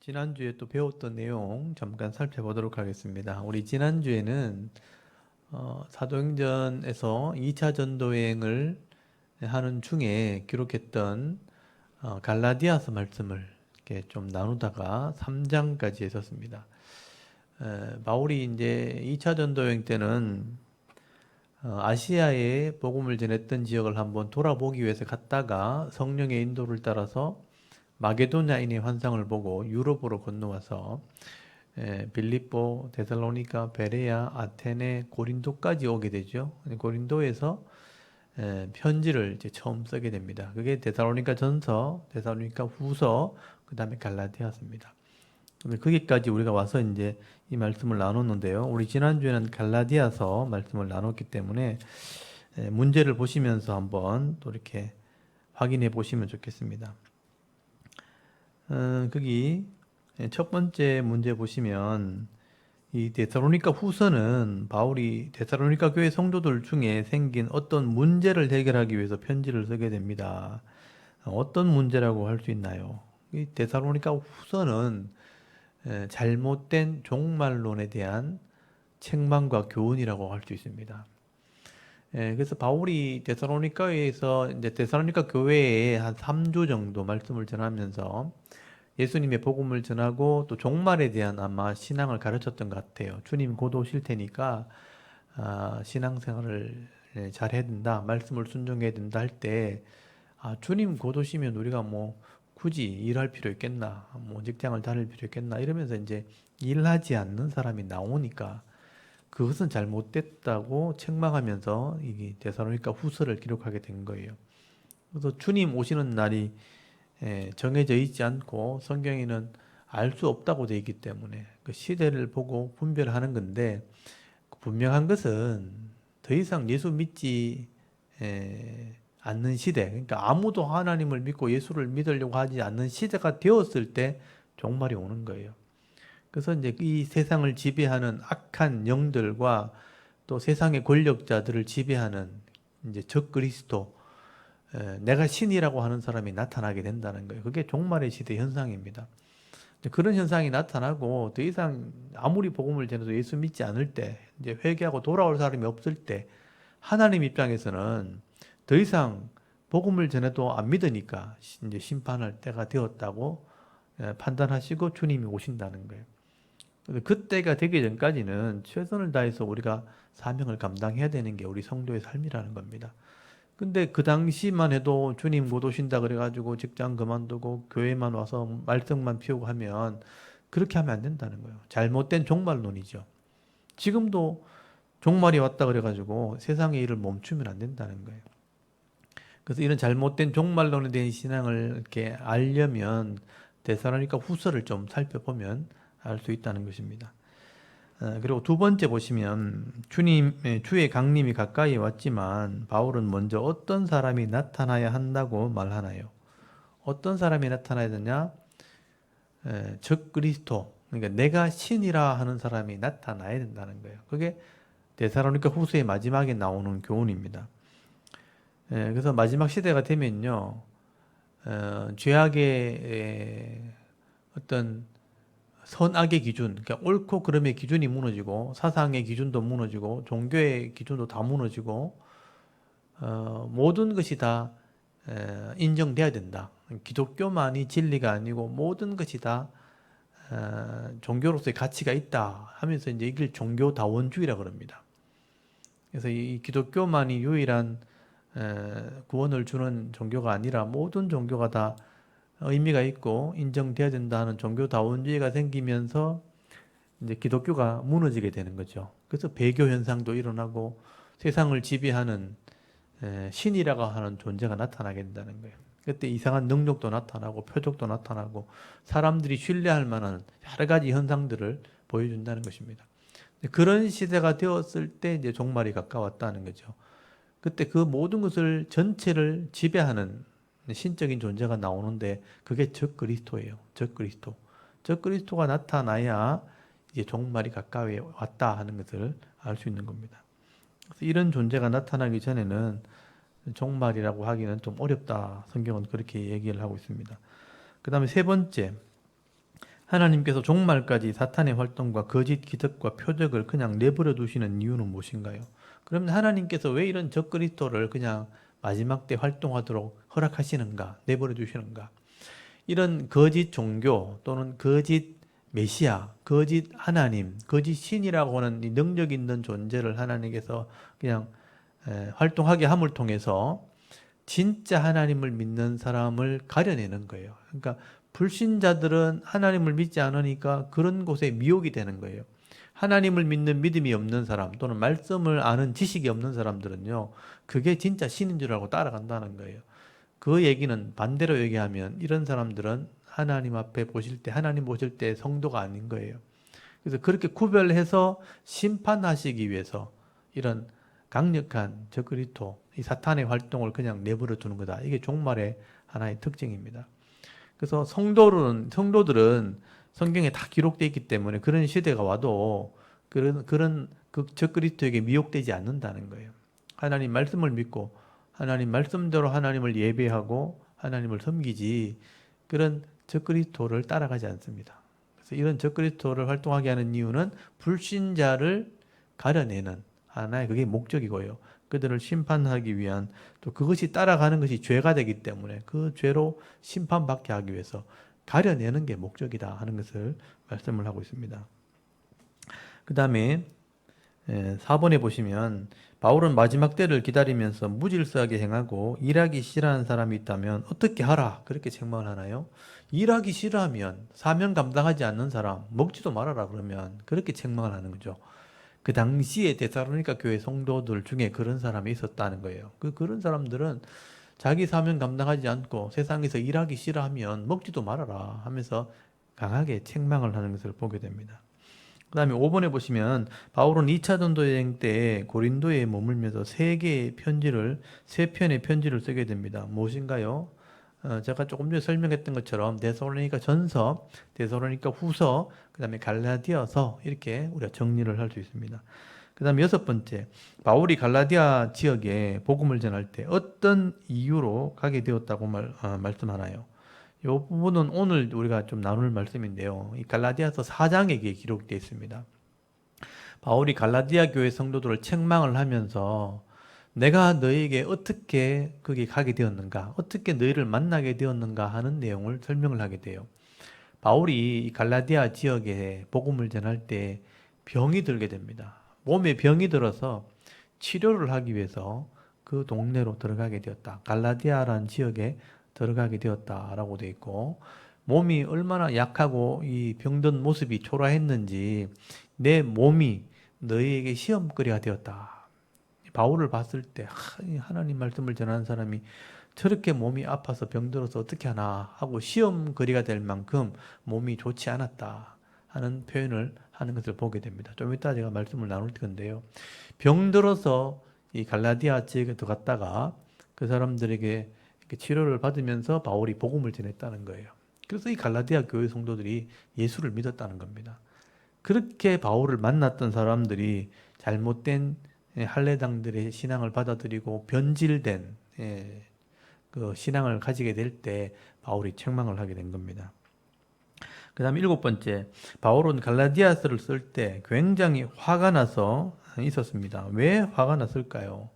지난주에 또 배웠던 내용 잠깐 살펴보도록 하겠습니다. 우리 지난주에는 사도행전에서 2차 전도여행을 하는 중에 기록했던 갈라디아서 말씀을 이렇게 좀 나누다가 3장까지 했었습니다. 바울이 이제 2차 전도여행 때는 아시아에 복음을 전했던 지역을 한번 돌아보기 위해서 갔다가 성령의 인도를 따라서 마게도냐인의 환상을 보고 유럽으로 건너와서 빌립보, 데살로니가, 베레아, 아테네, 고린도까지 오게 되죠. 고린도에서 편지를 이제 처음 쓰게 됩니다. 그게 데살로니가 전서, 데살로니가 후서, 그 다음에 갈라디아서입니다. 거기까지 우리가 와서 이제 이 말씀을 나눴는데요. 우리 지난주에는 갈라디아서 말씀을 나눴기 때문에 문제를 보시면서 한번 또 이렇게 확인해 보시면 좋겠습니다. 거기 첫 번째 문제 보시면 이 데살로니가 후서는 바울이 데살로니가 교회 성도들 중에 생긴 어떤 문제를 해결하기 위해서 편지를 쓰게 됩니다. 어떤 문제라고 할 수 있나요? 이 데살로니가 후서는 잘못된 종말론에 대한 책망과 교훈이라고 할 수 있습니다. 그래서 바울이 데살로니가에서 이제 데살로니가 교회에 한 3주 정도 말씀을 전하면서 예수님의 복음을 전하고 또 종말에 대한 아마 신앙을 가르쳤던 것 같아요. 주님 곧 오실 테니까 신앙생활을 잘 해야 된다, 말씀을 순종해야 된다 할 때 주님 곧 오시면 우리가 뭐 굳이 일할 필요 있겠나, 뭐 직장을 다닐 필요 있겠나 이러면서 이제 일하지 않는 사람이 나오니까 그것은 잘못됐다고 책망하면서 이 데살로니가 후서를 기록하게 된 거예요. 그래서 주님 오시는 날이 정해져 있지 않고 성경에는 알 수 없다고 되어 있기 때문에 그 시대를 보고 분별하는 건데, 분명한 것은 더 이상 예수 믿지 않는 시대, 그러니까 아무도 하나님을 믿고 예수를 믿으려고 하지 않는 시대가 되었을 때 종말이 오는 거예요. 그래서 이제 이 세상을 지배하는 악한 영들과 또 세상의 권력자들을 지배하는 이제 적그리스도, 내가 신이라고 하는 사람이 나타나게 된다는 거예요. 그게 종말의 시대 현상입니다. 그런 현상이 나타나고 더 이상 아무리 복음을 전해도 예수 믿지 않을 때, 이제 회개하고 돌아올 사람이 없을 때 하나님 입장에서는 더 이상 복음을 전해도 안 믿으니까 이제 심판할 때가 되었다고 판단하시고 주님이 오신다는 거예요. 그때가 되기 전까지는 최선을 다해서 우리가 사명을 감당해야 되는 게 우리 성도의 삶이라는 겁니다. 근데 그 당시만 해도 주님 곧 오신다 그래가지고 직장 그만두고 교회만 와서 말썽만 피우고 하면 그렇게 하면 안 된다는 거예요. 잘못된 종말론이죠. 지금도 종말이 왔다 그래가지고 세상의 일을 멈추면 안 된다는 거예요. 그래서 이런 잘못된 종말론에 대한 신앙을 이렇게 알려면 데살로니가 후서를 좀 살펴보면 알 수 있다는 것입니다. 그리고 두 번째 보시면 주의 강림이 가까이 왔지만 바울은 먼저 어떤 사람이 나타나야 한다고 말하나요? 어떤 사람이 나타나야 되냐? 적그리스도, 그러니까 내가 신이라 하는 사람이 나타나야 된다는 거예요. 그게 데살로니가 후서의 마지막에 나오는 교훈입니다. 그래서 마지막 시대가 되면요, 죄악의 어떤 선악의 기준, 그러니까 옳고 그름의 기준이 무너지고 사상의 기준도 무너지고 종교의 기준도 다 무너지고 모든 것이 다 인정돼야 된다. 기독교만이 진리가 아니고 모든 것이 다 종교로서의 가치가 있다 하면서 이제 이걸 종교다원주의라 그럽니다. 그래서 이 기독교만이 유일한 구원을 주는 종교가 아니라 모든 종교가 다 의미가 있고 인정돼야 된다는 종교다원주의가 생기면서 이제 기독교가 무너지게 되는 거죠. 그래서 배교 현상도 일어나고 세상을 지배하는 신이라고 하는 존재가 나타나게 된다는 거예요. 그때 이상한 능력도 나타나고 표적도 나타나고 사람들이 신뢰할 만한 여러 가지 현상들을 보여준다는 것입니다. 그런 시대가 되었을 때 이제 종말이 가까웠다는 거죠. 그때 그 모든 것을 전체를 지배하는 신적인 존재가 나오는데 그게 적그리스도예요. 적그리스도. 적그리스도가 나타나야 이제 종말이 가까이 왔다 하는 것을 알 수 있는 겁니다. 그래서 이런 존재가 나타나기 전에는 종말이라고 하기는 좀 어렵다. 성경은 그렇게 얘기를 하고 있습니다. 그 다음에 세 번째, 하나님께서 종말까지 사탄의 활동과 거짓 기적과 표적을 그냥 내버려 두시는 이유는 무엇인가요? 그러면 하나님께서 왜 이런 적그리스도를 그냥 마지막 때 활동하도록 허락하시는가? 내버려 두시는가? 이런 거짓 종교 또는 거짓 메시아, 거짓 하나님, 거짓 신이라고 하는 이 능력 있는 존재를 하나님께서 그냥 활동하게 함을 통해서 진짜 하나님을 믿는 사람을 가려내는 거예요. 그러니까 불신자들은 하나님을 믿지 않으니까 그런 곳에 미혹이 되는 거예요. 하나님을 믿는 믿음이 없는 사람 또는 말씀을 아는 지식이 없는 사람들은요, 그게 진짜 신인 줄 알고 따라간다는 거예요. 그 얘기는 반대로 얘기하면 이런 사람들은 하나님 앞에 보실 때, 하나님 보실 때 성도가 아닌 거예요. 그래서 그렇게 구별해서 심판하시기 위해서 이런 강력한 적그리스도, 이 사탄의 활동을 그냥 내버려 두는 거다. 이게 종말의 하나의 특징입니다. 그래서 성도들은 성경에 다 기록되어 있기 때문에 그런 시대가 와도 그런 그 적그리스도에게 미혹되지 않는다는 거예요. 하나님 말씀을 믿고 하나님 말씀대로 하나님을 예배하고 하나님을 섬기지 그런 적그리스도를 따라가지 않습니다. 그래서 이런 적그리스도를 활동하게 하는 이유는 불신자를 가려내는 하나의 그게 목적이고요. 그들을 심판하기 위한 또 그것이 따라가는 것이 죄가 되기 때문에 그 죄로 심판받게 하기 위해서 가려내는 게 목적이다 하는 것을 말씀을 하고 있습니다. 그 다음에 4번에 보시면 바울은 마지막 때를 기다리면서 무질서하게 행하고 일하기 싫어하는 사람이 있다면 어떻게 하라 그렇게 책망을 하나요? 일하기 싫어하면 사명 감당하지 않는 사람 먹지도 말아라 그러면 그렇게 책망을 하는 거죠. 그 당시에 데살로니가 교회 성도들 중에 그런 사람이 있었다는 거예요. 그런 사람들은 자기 사명 감당하지 않고 세상에서 일하기 싫어하면 먹지도 말아라 하면서 강하게 책망을 하는 것을 보게 됩니다. 그 다음에 5번에 보시면 바울은 2차 전도 여행 때 고린도에 머물면서 세 편의 편지를 쓰게 됩니다. 무엇인가요? 제가 조금 전에 설명했던 것처럼 데살로니가 전서, 데살로니가 후서, 그 다음에 갈라디아서 이렇게 우리가 정리를 할 수 있습니다. 그 다음에 6번째, 바울이 갈라디아 지역에 복음을 전할 때 어떤 이유로 가게 되었다고 말씀하나요? 이 부분은 오늘 우리가 좀 나눌 말씀인데요. 이 갈라디아서 4장에 기록되어 있습니다. 바울이 갈라디아 교회 성도들을 책망을 하면서 내가 너에게 어떻게 거기 가게 되었는가, 어떻게 너희를 만나게 되었는가 하는 내용을 설명을 하게 돼요. 바울이 갈라디아 지역에 복음을 전할 때 병이 들게 됩니다. 몸에 병이 들어서 치료를 하기 위해서 그 동네로 들어가게 되었다. 갈라디아라는 지역에 들어가게 되었다라고 되어 있고, 몸이 얼마나 약하고 이 병든 모습이 초라했는지 내 몸이 너희에게 시험거리가 되었다. 바울을 봤을 때 하나님 말씀을 전하는 사람이 저렇게 몸이 아파서 병들어서 어떻게 하나 하고 시험거리가 될 만큼 몸이 좋지 않았다 하는 표현을 하는 것을 보게 됩니다. 좀 이따 제가 말씀을 나눌 건데요. 병들어서 이 갈라디아 지역에 들어갔다가 그 사람들에게 치료를 받으면서 바울이 복음을 전했다는 거예요. 그래서 이 갈라디아 교회 성도들이 예수를 믿었다는 겁니다. 그렇게 바울을 만났던 사람들이 잘못된 할례당들의 신앙을 받아들이고 변질된 그 신앙을 가지게 될 때 바울이 책망을 하게 된 겁니다. 그 다음에 7번째, 바울은 갈라디아서를 쓸 때 굉장히 화가 나서 있었습니다. 왜 화가 났을까요?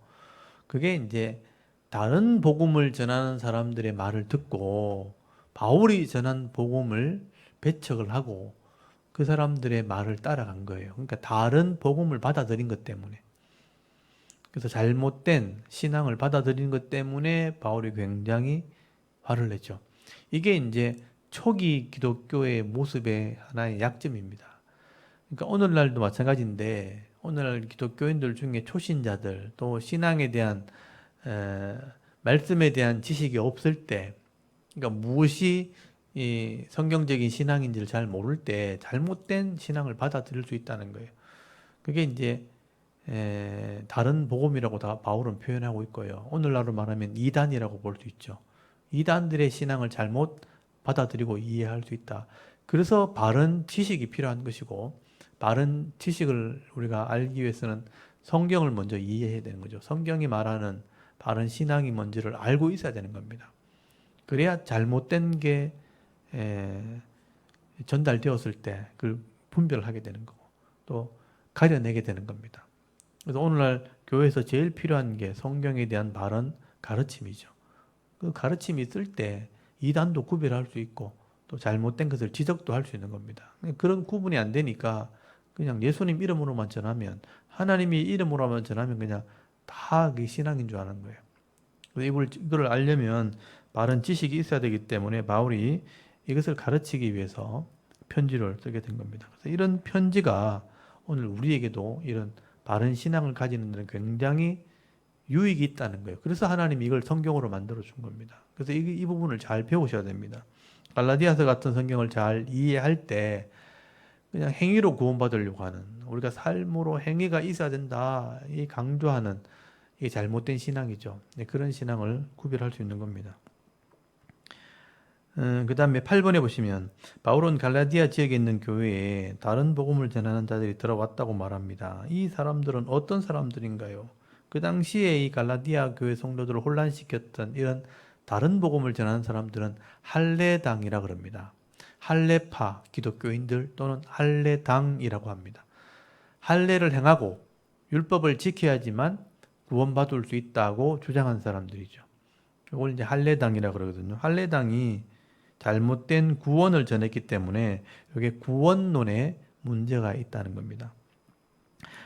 그게 이제 다른 복음을 전하는 사람들의 말을 듣고 바울이 전한 복음을 배척을 하고 그 사람들의 말을 따라간 거예요. 그러니까 다른 복음을 받아들인 것 때문에. 그래서 잘못된 신앙을 받아들인 것 때문에 바울이 굉장히 화를 냈죠. 이게 이제 초기 기독교의 모습의 하나의 약점입니다. 그러니까 오늘날도 마찬가지인데 오늘날 기독교인들 중에 초신자들 또 신앙에 대한 말씀에 대한 지식이 없을 때, 그러니까 무엇이 이 성경적인 신앙인지를 잘 모를 때 잘못된 신앙을 받아들일 수 있다는 거예요. 그게 이제 다른 복음이라고 다 바울은 표현하고 있고요. 오늘날로 말하면 이단이라고 볼 수 있죠. 이단들의 신앙을 잘못 받아들이고 이해할 수 있다. 그래서 바른 지식이 필요한 것이고 바른 지식을 우리가 알기 위해서는 성경을 먼저 이해해야 되는 거죠. 성경이 말하는 바른 신앙이 뭔지를 알고 있어야 되는 겁니다. 그래야 잘못된 게 전달되었을 때 그걸 분별하게 되는 거고 또 가려내게 되는 겁니다. 그래서 오늘날 교회에서 제일 필요한 게 성경에 대한 바른 가르침이죠. 그 가르침이 있을 때 이단도 구별할 수 있고 또 잘못된 것을 지적도 할 수 있는 겁니다. 그런 구분이 안 되니까 그냥 예수님 이름으로만 전하면 하나님이 이름으로만 전하면 그냥 다 그게 신앙인 줄 아는 거예요. 그래서 이걸 알려면 바른 지식이 있어야 되기 때문에 바울이 이것을 가르치기 위해서 편지를 쓰게 된 겁니다. 그래서 이런 편지가 오늘 우리에게도 이런 바른 신앙을 가지는 데는 굉장히 유익이 있다는 거예요. 그래서 하나님이 이걸 성경으로 만들어 준 겁니다. 그래서 이 부분을 잘 배우셔야 됩니다. 갈라디아서 같은 성경을 잘 이해할 때 그냥 행위로 구원받으려고 하는 우리가 삶으로 행위가 있어야 된다 이 강조하는 이게 잘못된 신앙이죠. 그런 신앙을 구별할 수 있는 겁니다. 그 다음에 8번에 보시면 바울은 갈라디아 지역에 있는 교회에 다른 복음을 전하는 자들이 들어왔다고 말합니다. 이 사람들은 어떤 사람들인가요? 그 당시에 이 갈라디아 교회 성도들을 혼란시켰던 이런 다른 복음을 전하는 사람들은 할례당이라 그럽니다. 할례파 기독교인들 또는 할례당이라고 합니다. 할례를 행하고 율법을 지켜야지만 구원받을 수 있다고 주장한 사람들이죠. 이걸 이제 할례당이라 그러거든요. 할례당이 잘못된 구원을 전했기 때문에 이게 구원론에 문제가 있다는 겁니다.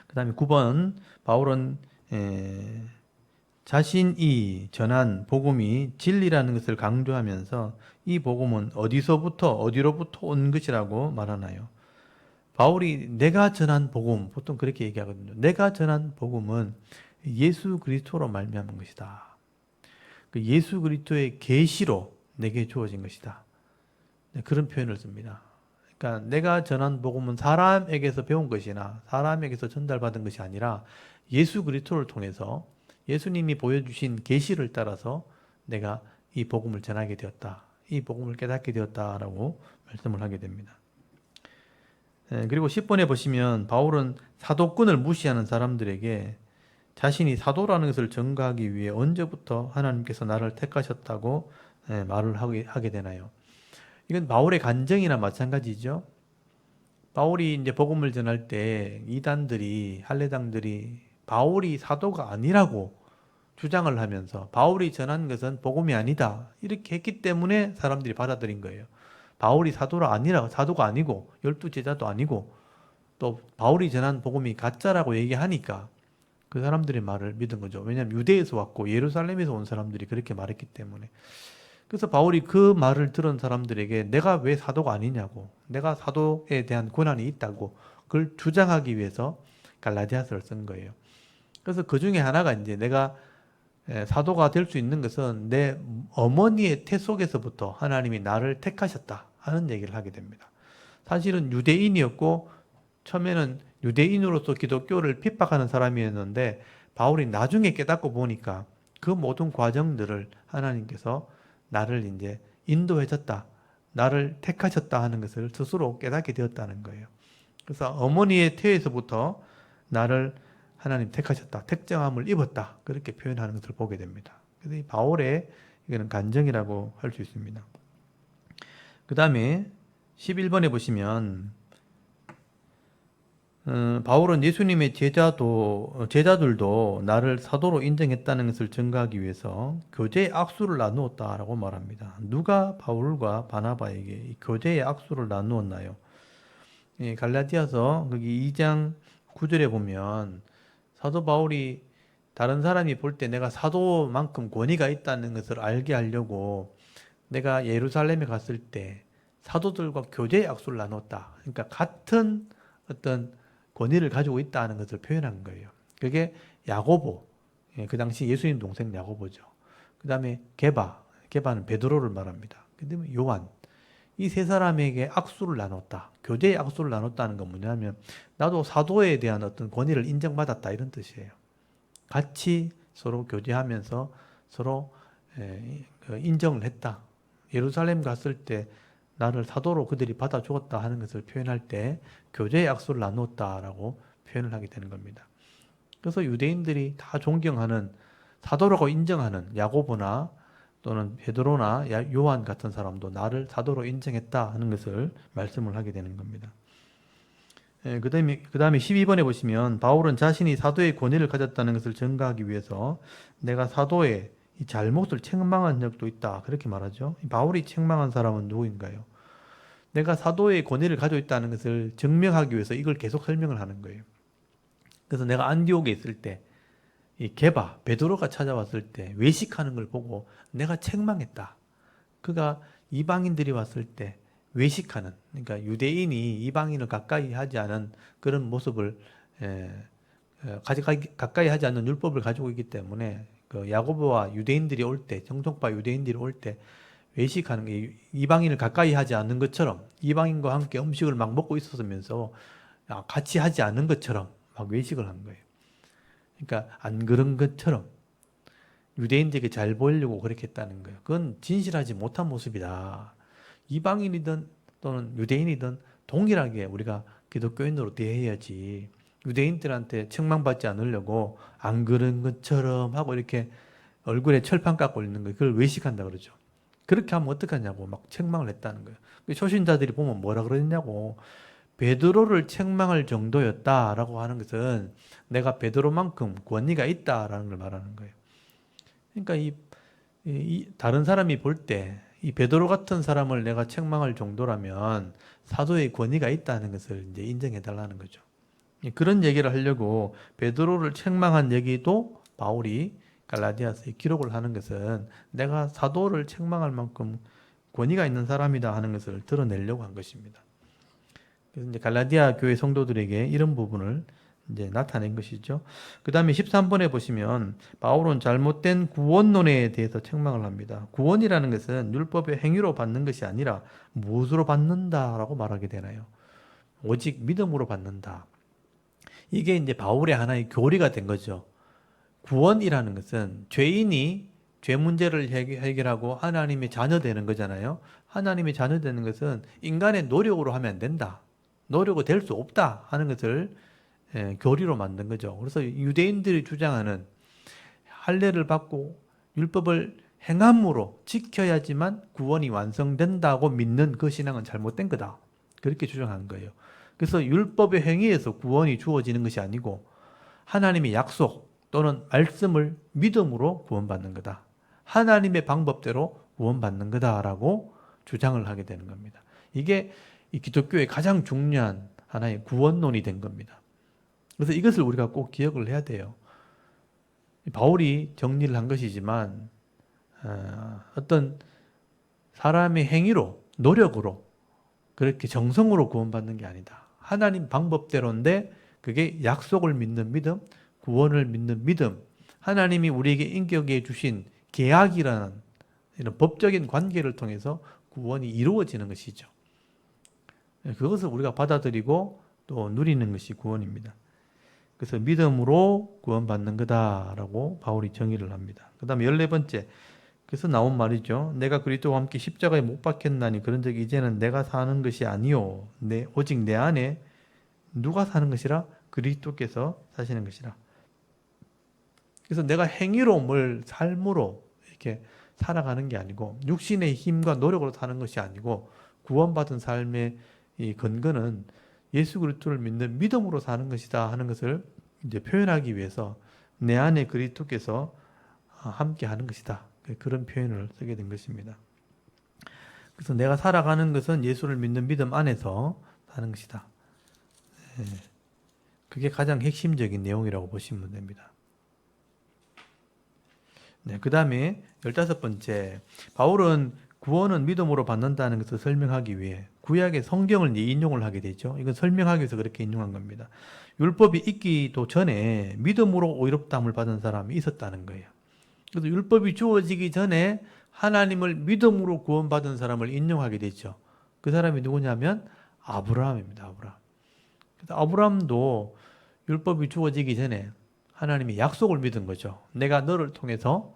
그 다음에 9번 바울은 자신이 전한 복음이 진리라는 것을 강조하면서 이 복음은 어디로부터 온 것이라고 말하나요? 바울이 내가 전한 복음, 보통 그렇게 얘기하거든요. 내가 전한 복음은 예수 그리스도로 말미암은 것이다. 그 예수 그리스도의 계시로 내게 주어진 것이다. 그런 표현을 씁니다. 그러니까 내가 전한 복음은 사람에게서 배운 것이나 사람에게서 전달받은 것이 아니라 예수 그리스도를 통해서 예수님이 보여주신 계시를 따라서 내가 이 복음을 전하게 되었다. 이 복음을 깨닫게 되었다라고 말씀을 하게 됩니다. 그리고 10번에 보시면 바울은 사도권을 무시하는 사람들에게 자신이 사도라는 것을 증거하기 위해 언제부터 하나님께서 나를 택하셨다고 말을 하게 되나요? 이건 바울의 간증이나 마찬가지죠. 바울이 이제 복음을 전할 때 이단들이 할례당들이 바울이 사도가 아니라고 주장을 하면서 바울이 전한 것은 복음이 아니다 이렇게 했기 때문에 사람들이 받아들인 거예요. 바울이 사도가 아니고 12제자도 아니고 또 바울이 전한 복음이 가짜라고 얘기하니까 그 사람들의 말을 믿은 거죠. 왜냐하면 유대에서 왔고 예루살렘에서 온 사람들이 그렇게 말했기 때문에. 그래서 바울이 그 말을 들은 사람들에게 내가 왜 사도가 아니냐고, 내가 사도에 대한 권한이 있다고 그걸 주장하기 위해서 갈라디아서를 쓴 거예요. 그래서 그 중에 하나가 이제 내가 사도가 될 수 있는 것은 내 어머니의 태 속에서부터 하나님이 나를 택하셨다 하는 얘기를 하게 됩니다. 사실은 유대인이었고 처음에는 유대인으로서 기독교를 핍박하는 사람이었는데 바울이 나중에 깨닫고 보니까 그 모든 과정들을 하나님께서 나를 이제 인도해줬다, 나를 택하셨다 하는 것을 스스로 깨닫게 되었다는 거예요. 그래서 어머니의 태에서부터 나를 하나님 택하셨다, 택정함을 입었다 그렇게 표현하는 것을 보게 됩니다. 그래서 이 바울의 이거는 간증이라고 할 수 있습니다. 그 다음에 11번에 보시면 바울은 예수님의 제자들도 나를 사도로 인정했다는 것을 증거하기 위해서 교제의 악수를 나누었다라고 말합니다. 누가 바울과 바나바에게 이 교제의 악수를 나누었나요? 갈라디아서 거기 2장 9절에 보면 사도 바울이 다른 사람이 볼 때 내가 사도만큼 권위가 있다는 것을 알게 하려고 내가 예루살렘에 갔을 때 사도들과 교제의 악수를 나눴다. 그러니까 같은 어떤 권위를 가지고 있다는 것을 표현한 거예요. 그게 야고보, 그 당시 예수님 동생 야고보죠. 그 다음에 게바는 베드로를 말합니다. 그 다음에 요한, 이 세 사람에게 악수를 나눴다. 교제의 악수를 나눴다는 건 뭐냐면 나도 사도에 대한 어떤 권위를 인정받았다 이런 뜻이에요. 같이 서로 교제하면서 서로 인정을 했다. 예루살렘 갔을 때 나를 사도로 그들이 받아 주었다 하는 것을 표현할 때 교제의 악수를 나누었다라고 표현을 하게 되는 겁니다. 그래서 유대인들이 다 존경하는 사도라고 인정하는 야고보나 또는 베드로나 요한 같은 사람도 나를 사도로 인정했다 하는 것을 말씀을 하게 되는 겁니다. 그 다음에 12번에 보시면 바울은 자신이 사도의 권위를 가졌다는 것을 증거하기 위해서 내가 사도의 이 잘못을 책망한 적도 있다 그렇게 말하죠. 바울이 책망한 사람은 누구인가요? 내가 사도의 권위를 가지고 있다는 것을 증명하기 위해서 이걸 계속 설명을 하는 거예요. 그래서 내가 안디옥에 있을 때 이 게바 베드로가 찾아왔을 때 외식하는 걸 보고 내가 책망했다. 그가 이방인들이 왔을 때 외식하는, 그러니까 유대인이 이방인을 가까이 하지 않은 그런 모습을 가까이 하지 않는 율법을 가지고 있기 때문에 그 야고보와 유대인들이 올 때, 정통파 유대인들이 올 때 외식하는 게 이방인을 가까이 하지 않는 것처럼 이방인과 함께 음식을 막 먹고 있었으면서 같이 하지 않는 것처럼 막 외식을 한 거예요. 그러니까 안 그런 것처럼 유대인들에게 잘 보이려고 그렇게 했다는 거예요. 그건 진실하지 못한 모습이다. 이방인이든 또는 유대인이든 동일하게 우리가 기독교인으로 대해야지 유대인들한테 책망받지 않으려고 안 그런 것처럼 하고 이렇게 얼굴에 철판 깎고 있는 거예요. 그걸 외식한다 그러죠. 그렇게 하면 어떡하냐고 막 책망을 했다는 거예요. 초신자들이 보면 뭐라 그러냐고 베드로를 책망할 정도였다라고 하는 것은 내가 베드로만큼 권위가 있다라는 걸 말하는 거예요. 그러니까 이 다른 사람이 볼 때 이 베드로 같은 사람을 내가 책망할 정도라면 사도의 권위가 있다는 것을 이제 인정해 달라는 거죠. 그런 얘기를 하려고 베드로를 책망한 얘기도 바울이 갈라디아서에 기록을 하는 것은 내가 사도를 책망할 만큼 권위가 있는 사람이다 하는 것을 드러내려고 한 것입니다. 그래서 이제 갈라디아 교회 성도들에게 이런 부분을 이제 나타낸 것이죠. 그 다음에 13번에 보시면 바울은 잘못된 구원론에 대해서 책망을 합니다. 구원이라는 것은 율법의 행위로 받는 것이 아니라 무엇으로 받는다라고 말하게 되나요? 오직 믿음으로 받는다. 이게 이제 바울의 하나의 교리가 된 거죠. 구원이라는 것은 죄인이 죄 문제를 해결하고 하나님의 자녀 되는 거잖아요. 하나님의 자녀 되는 것은 인간의 노력으로 하면 안 된다. 노력으로 될 수 없다 하는 것을 교리로 만든 거죠. 그래서 유대인들이 주장하는 할례를 받고 율법을 행함으로 지켜야지만 구원이 완성된다고 믿는 그 신앙은 잘못된 거다. 그렇게 주장한 거예요. 그래서 율법의 행위에서 구원이 주어지는 것이 아니고 하나님의 약속 또는 말씀을 믿음으로 구원받는 거다. 하나님의 방법대로 구원받는 거다라고 주장을 하게 되는 겁니다. 이게 이 기독교의 가장 중요한 하나의 구원론이 된 겁니다. 그래서 이것을 우리가 꼭 기억을 해야 돼요. 바울이 정리를 한 것이지만 어떤 사람의 행위로, 노력으로 그렇게 정성으로 구원받는 게 아니다. 하나님 방법대로인데 그게 약속을 믿는 믿음, 구원을 믿는 믿음, 하나님이 우리에게 인격해 주신 계약이라는 이런 법적인 관계를 통해서 구원이 이루어지는 것이죠. 그것을 우리가 받아들이고 또 누리는 것이 구원입니다. 그래서 믿음으로 구원받는 거다라고 바울이 정의를 합니다. 그 다음에 14번째, 그래서 나온 말이죠. 내가 그리스도와 함께 십자가에 못 박혔나니 그런즉 이제는 내가 사는 것이 아니요 오직 내 안에 누가 사는 것이라? 그리스도께서 사시는 것이라. 그래서 내가 행위로 삶으로 이렇게 살아가는 게 아니고 육신의 힘과 노력으로 사는 것이 아니고 구원받은 삶의 이 근거는 예수 그리스도를 믿는 믿음으로 사는 것이다 하는 것을 이제 표현하기 위해서 내 안에 그리스도께서 함께 하는 것이다. 그런 표현을 쓰게 된 것입니다. 그래서 내가 살아가는 것은 예수를 믿는 믿음 안에서 사는 것이다. 그게 가장 핵심적인 내용이라고 보시면 됩니다. 그 다음에 15번째, 바울은 구원은 믿음으로 받는다는 것을 설명하기 위해 구약의 성경을 인용을 하게 되죠. 이건 설명하기 위해서 그렇게 인용한 겁니다. 율법이 있기도 전에 믿음으로 의롭다함을 받은 사람이 있었다는 거예요. 그래서 율법이 주어지기 전에 하나님을 믿음으로 구원받은 사람을 인용하게 되죠. 그 사람이 누구냐면 아브라함입니다. 그래서 아브라함도 율법이 주어지기 전에 하나님의 약속을 믿은 거죠. 내가 너를 통해서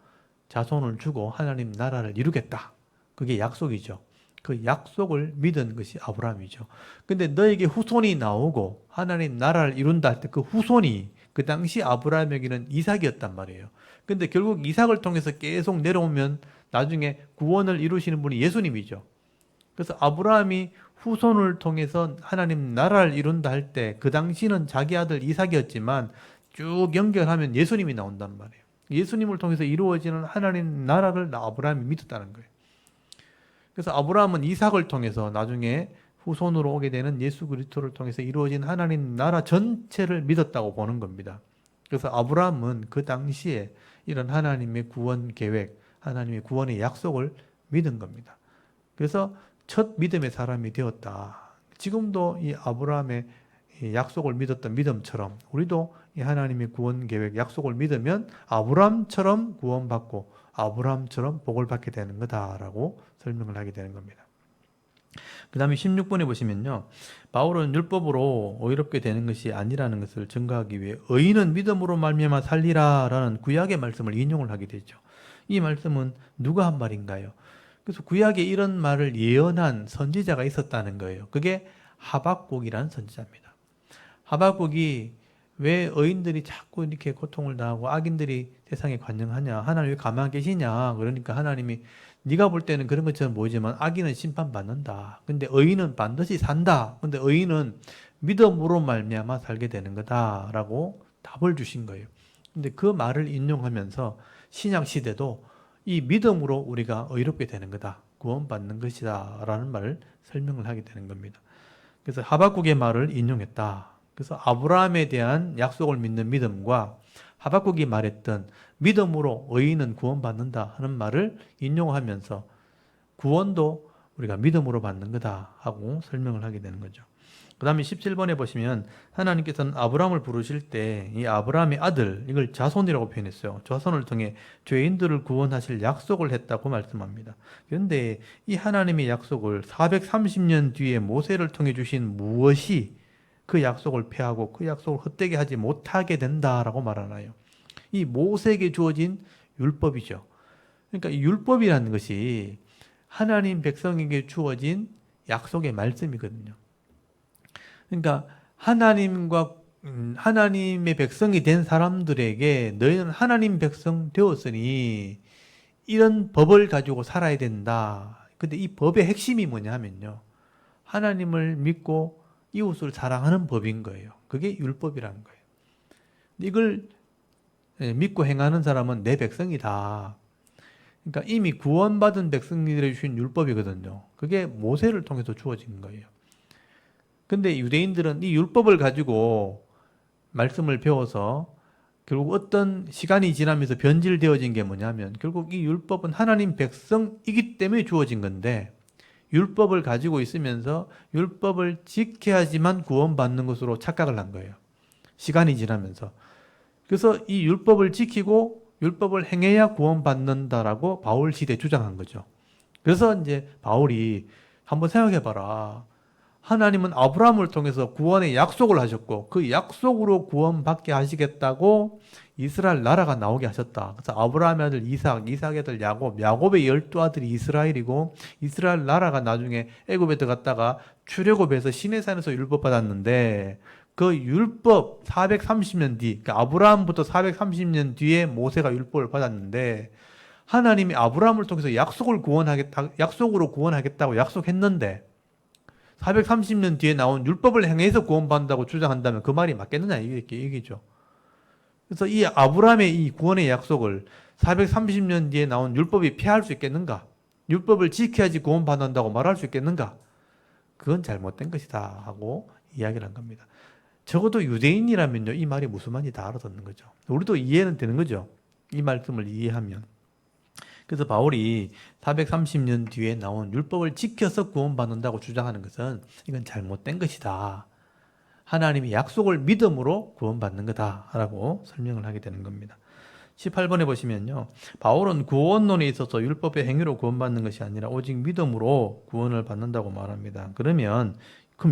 자손을 주고 하나님 나라를 이루겠다. 그게 약속이죠. 그 약속을 믿은 것이 아브라함이죠. 근데 너에게 후손이 나오고 하나님 나라를 이룬다 할 때 그 후손이 그 당시 아브라함에게는 이삭이었단 말이에요. 근데 결국 이삭을 통해서 계속 내려오면 나중에 구원을 이루시는 분이 예수님이죠. 그래서 아브라함이 후손을 통해서 하나님 나라를 이룬다 할 때 그 당시는 자기 아들 이삭이었지만 쭉 연결하면 예수님이 나온단 말이에요. 예수님을 통해서 이루어지는 하나님 나라를 아브라함이 믿었다는 거예요. 그래서 아브라함은 이삭을 통해서 나중에 후손으로 오게 되는 예수 그리스도를 통해서 이루어진 하나님 나라 전체를 믿었다고 보는 겁니다. 그래서 아브라함은 그 당시에 이런 하나님의 구원 계획, 하나님의 구원의 약속을 믿은 겁니다. 그래서 첫 믿음의 사람이 되었다. 지금도 이 아브라함의 이 약속을 믿었던 믿음처럼 우리도 이 하나님의 구원 계획 약속을 믿으면 아브라함처럼 구원받고 아브라함처럼 복을 받게 되는 거다라고 설명을 하게 되는 겁니다. 그 다음에 16번에 보시면요. 바울은 율법으로 의롭게 되는 것이 아니라는 것을 증거하기 위해 의인은 믿음으로 말미암아 살리라 라는 구약의 말씀을 인용을 하게 되죠. 이 말씀은 누가 한 말인가요? 그래서 구약에 이런 말을 예언한 선지자가 있었다는 거예요. 그게 하박국이라는 선지자입니다. 하박국이 왜 의인들이 자꾸 이렇게 고통을 당하고 악인들이 세상에 관영하냐? 하나님 왜 가만히 계시냐? 그러니까 하나님이 네가 볼 때는 그런 것처럼 보이지만 악인은 심판받는다. 근데 의인은 반드시 산다. 근데 의인은 믿음으로 말미암아 살게 되는 거다라고 답을 주신 거예요. 근데 그 말을 인용하면서 신약 시대도 이 믿음으로 우리가 의롭게 되는 거다. 구원받는 것이다. 라는 말을 설명을 하게 되는 겁니다. 그래서 하박국의 말을 인용했다. 그래서 아브라함에 대한 약속을 믿는 믿음과 하박국이 말했던 믿음으로 의인은 구원받는다 하는 말을 인용하면서 구원도 우리가 믿음으로 받는 거다 하고 설명을 하게 되는 거죠. 그 다음에 17번에 보시면 하나님께서는 아브라함을 부르실 때 이 아브라함의 아들, 이걸 자손이라고 표현했어요. 자손을 통해 죄인들을 구원하실 약속을 했다고 말씀합니다. 그런데 이 하나님의 약속을 430년 뒤에 모세를 통해 주신 무엇이 그 약속을 폐하고 그 약속을 헛되게 하지 못하게 된다라고 말하나요? 이 모세에게 주어진 율법이죠. 그러니까 이 율법이라는 것이 하나님 백성에게 주어진 약속의 말씀이거든요. 그러니까 하나님의 백성이 된 사람들에게 너희는 하나님 백성 되었으니 이런 법을 가지고 살아야 된다. 근데 이 법의 핵심이 뭐냐 하면요. 하나님을 믿고 이웃을 사랑하는 법인 거예요. 그게 율법이라는 거예요. 이걸 믿고 행하는 사람은 내 백성이다. 그러니까 이미 구원받은 백성들에게 주신 율법이거든요. 그게 모세를 통해서 주어진 거예요. 근데 유대인들은 이 율법을 가지고 말씀을 배워서 결국 어떤 시간이 지나면서 변질되어진 게 뭐냐면 결국 이 율법은 하나님 백성이기 때문에 주어진 건데 율법을 가지고 있으면서 율법을 지켜야지만 구원받는 것으로 착각을 한 거예요. 시간이 지나면서. 그래서 이 율법을 지키고 율법을 행해야 구원받는다라고 바울 시대에 주장한 거죠. 그래서 이제 바울이 한번 생각해봐라. 하나님은 아브라함을 통해서 구원의 약속을 하셨고 그 약속으로 구원받게 하시겠다고 이스라엘 나라가 나오게 하셨다. 그래서 아브라함의 아들 이삭, 이삭의 아들 야곱, 야곱의 12아들이 이스라엘이고 이스라엘 나라가 나중에 애굽에 들어갔다가 출애굽에서 시내산에서 율법 받았는데 그 율법 430년 뒤, 그러니까 아브라함부터 430년 뒤에 모세가 율법을 받았는데 하나님이 아브라함을 통해서 약속으로 구원하겠다고 약속했는데 430년 뒤에 나온 율법을 행해서 구원받는다고 주장한다면 그 말이 맞겠느냐 이게 얘기죠. 그래서 이 아브라함의 이 구원의 약속을 430년 뒤에 나온 율법이 폐할 수 있겠는가? 율법을 지켜야지 구원받는다고 말할 수 있겠는가? 그건 잘못된 것이다 하고 이야기를 한 겁니다. 적어도 유대인이라면요 이 말이 무슨 말인지 다 알아듣는 거죠. 우리도 이해는 되는 거죠. 이 말씀을 이해하면. 그래서 바울이 430년 뒤에 나온 율법을 지켜서 구원받는다고 주장하는 것은 이건 잘못된 것이다. 하나님의 약속을 믿음으로 구원받는 거다라고 설명을 하게 되는 겁니다. 18번에 보시면요. 바울은 구원론에 있어서 율법의 행위로 구원받는 것이 아니라 오직 믿음으로 구원을 받는다고 말합니다. 그럼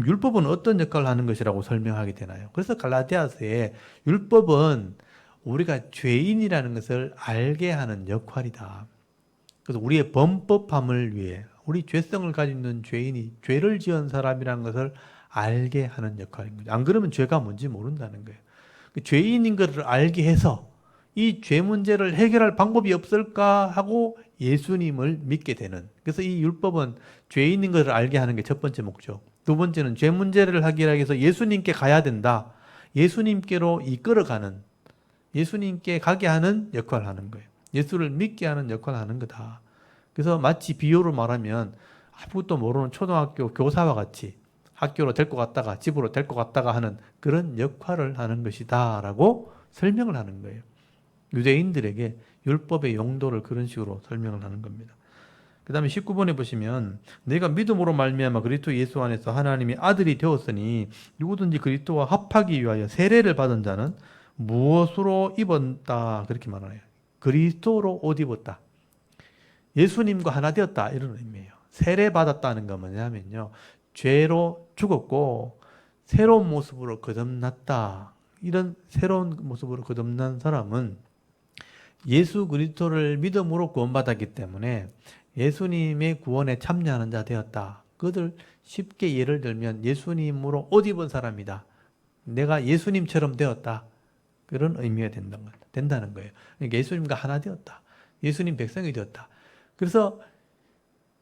율법은 어떤 역할을 하는 것이라고 설명하게 되나요? 그래서 갈라디아서에 율법은 우리가 죄인이라는 것을 알게 하는 역할이다. 그래서 우리의 범법함을 위해 우리 죄성을 가지고 있는 죄인이 죄를 지은 사람이라는 것을 알게 하는 역할인 거죠. 안 그러면 죄가 뭔지 모른다는 거예요. 그 죄인인 것을 알게 해서 이 죄 문제를 해결할 방법이 없을까 하고 예수님을 믿게 되는. 그래서 이 율법은 죄인인 것을 알게 하는 게 첫 번째 목적. 두 번째는 죄 문제를 해결하기 위해서 예수님께 가야 된다. 예수님께로 이끌어가는, 예수님께 가게 하는 역할을 하는 거예요. 예수를 믿게 하는 역할을 하는 거다. 그래서 마치 비유로 말하면 아무것도 모르는 초등학교 교사와 같이 학교로 데리고 갔다가 집으로 데리고 갔다가 하는 그런 역할을 하는 것이다 라고 설명을 하는 거예요. 유대인들에게 율법의 용도를 그런 식으로 설명을 하는 겁니다. 그 다음에 19번에 보시면 내가 믿음으로 말미암아 그리스도 예수 안에서 하나님의 아들이 되었으니 누구든지 그리스도와 합하기 위하여 세례를 받은 자는 무엇으로 입었다 그렇게 말하네요. 그리스도로 옷 입었다. 예수님과 하나 되었다 이런 의미예요. 세례 받았다는 건 뭐냐면요. 죄로 죽었고 새로운 모습으로 거듭났다. 이런 새로운 모습으로 거듭난 사람은 예수 그리스도를 믿음으로 구원받았기 때문에 예수님의 구원에 참여하는 자 되었다. 그들 쉽게 예를 들면 예수님으로 옷 입은 사람이다. 내가 예수님처럼 되었다. 그런 의미가 된다는 거예요. 그러니까 예수님과 하나 되었다. 예수님 백성이 되었다. 그래서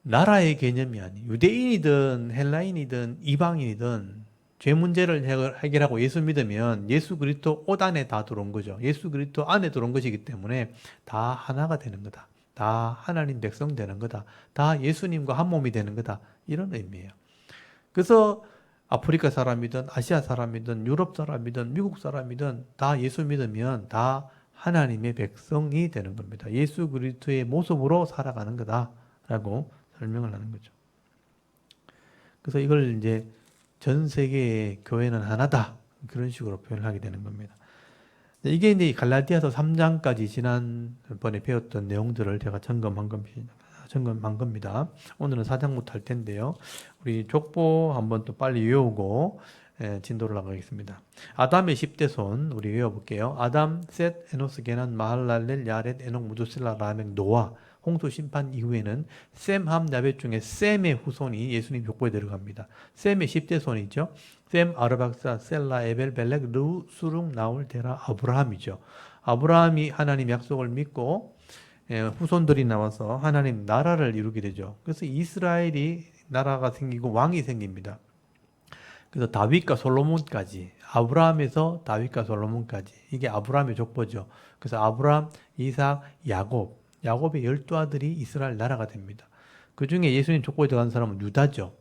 나라의 개념이 아니 유대인이든 헬라인이든 이방인이든 죄 문제를 해결하고 예수 믿으면 예수 그리스도 옷 안에 다 들어온 거죠. 예수 그리스도 안에 들어온 것이기 때문에 다 하나가 되는 거다. 다 하나님 백성 되는 거다. 다 예수님과 한 몸이 되는 거다. 이런 의미예요. 그래서 아프리카 사람이든 아시아 사람이든 유럽 사람이든 미국 사람이든 다 예수 믿으면 다 하나님의 백성이 되는 겁니다. 예수 그리스도의 모습으로 살아가는 거다라고 설명을 하는 거죠. 그래서 이걸 이제 전 세계의 교회는 하나다. 그런 식으로 표현을 하게 되는 겁니다. 이게 이제 갈라디아서 3장까지 지난번에 배웠던 내용들을 제가 점검한 겁니다. 오늘은 4장부터 할 텐데요. 우리 족보 한번 또 빨리 외우고 진도를 나가겠습니다. 아담의 10대 손 우리 외워볼게요. 아담, 셋, 에노스, 게난, 마할랄렐, 야렛, 에녹, 무두실라, 라멕, 노아. 홍수 심판 이후에는 셈, 함, 야벳 중에 셈의 후손이 예수님 족보에 들어갑니다. 셈의 10대 손이죠. 셈, 아르박사, 셀라, 에벨, 벨렉, 르, 수룩, 나홀, 데라, 아브라함이죠. 아브라함이 하나님 약속을 믿고 후손들이 나와서 하나님 나라를 이루게 되죠. 그래서 이스라엘이 나라가 생기고 왕이 생깁니다. 그래서 다윗과 솔로몬까지 아브라함에서 다윗과 솔로몬까지 이게 아브라함의 족보죠. 그래서 아브라함, 이삭, 야곱의 12아들이 이스라엘 나라가 됩니다. 그 중에 예수님 족보에 들어간 사람은 유다죠.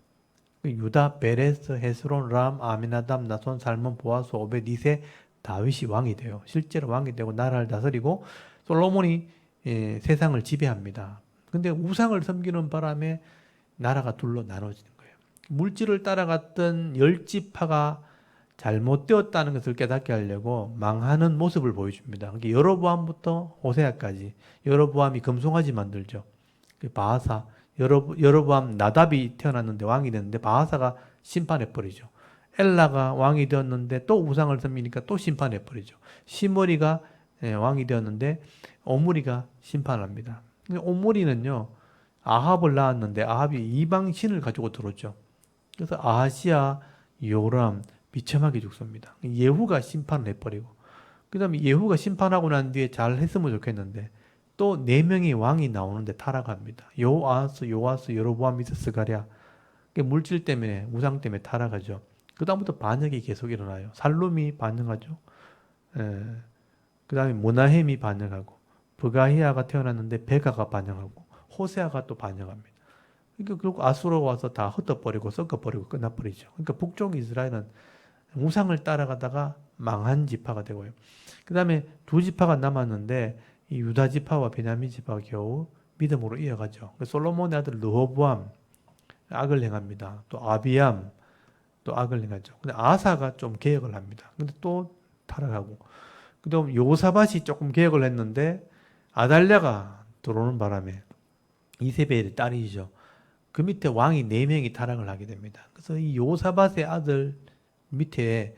유다, 베레스, 헤스론, 람, 아미나담, 나손, 살몬, 보아스, 오벳, 이세, 다윗이 왕이 돼요. 실제로 왕이 되고 나라를 다스리고 솔로몬이 세상을 지배합니다. 근데 우상을 섬기는 바람에 나라가 둘로 나눠지는 거예요. 물질을 따라갔던 10지파가 잘못되었다는 것을 깨닫게 하려고 망하는 모습을 보여줍니다. 그러니까 여로보암부터 호세아까지 여로보암이 금송아지 만들죠. 바하사, 여로보암 나답이 태어났는데 왕이 됐는데 바하사가 심판해버리죠. 엘라가 왕이 되었는데 또 우상을 섬기니까 또 심판해버리죠. 시므리가 왕이 되었는데 오므리가 심판합니다. 오므리는요 아합을 낳았는데 아합이 이방 신을 가지고 들었죠. 그래서 아하시아, 요람 비참하게 죽습니다. 예후가 심판을 해버리고 그 다음에 예후가 심판하고 난 뒤에 잘 했으면 좋겠는데 또 4명의 왕이 나오는데 타락합니다. 요아스, 여로보암, 스가랴. 물질 때문에 우상 때문에 타락하죠. 그 다음부터 반역이 계속 일어나요. 살룸이 반역하죠. 그 다음에 모나헴이 반역하고 브가히아가 태어났는데 베가가 반역하고 호세아가 또 반역합니다. 그러니까 결국 아수르가 와서 다 흩어버리고 섞어버리고 끝나버리죠. 그러니까 북쪽 이스라엘은 우상을 따라가다가 망한 지파가 되고요. 그 다음에 2지파가 남았는데 이 유다 지파와 베냐민 지파가 겨우 믿음으로 이어가죠. 솔로몬의 아들 르호보암 악을 행합니다. 또 아비암 또 악을 행하죠. 근데 아사가 좀 개혁을 합니다. 근데 또 타락하고 그다음 요사밭이 조금 개혁을 했는데 아달랴가 들어오는 바람에 이세벨의 딸이죠. 그 밑에 왕이 4명이 타락을 하게 됩니다. 그래서 이 요사밭의 아들 밑에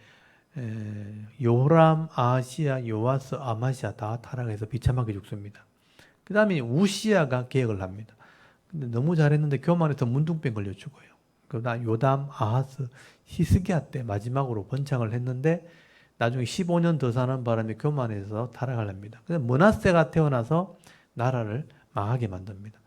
요람, 아하시아, 요아스, 아마시아 다 타락해서 비참하게 죽습니다. 그 다음에 우시아가 개혁을 합니다. 근데 너무 잘했는데 교만해서 문둥병 걸려 죽어요. 그다음 요담, 아하스, 히스기야 때 마지막으로 번창을 했는데 나중에 15년 더 사는 바람에 교만해서 타락을 합니다. 그래서 므낫세가 태어나서 나라를 망하게 만듭니다.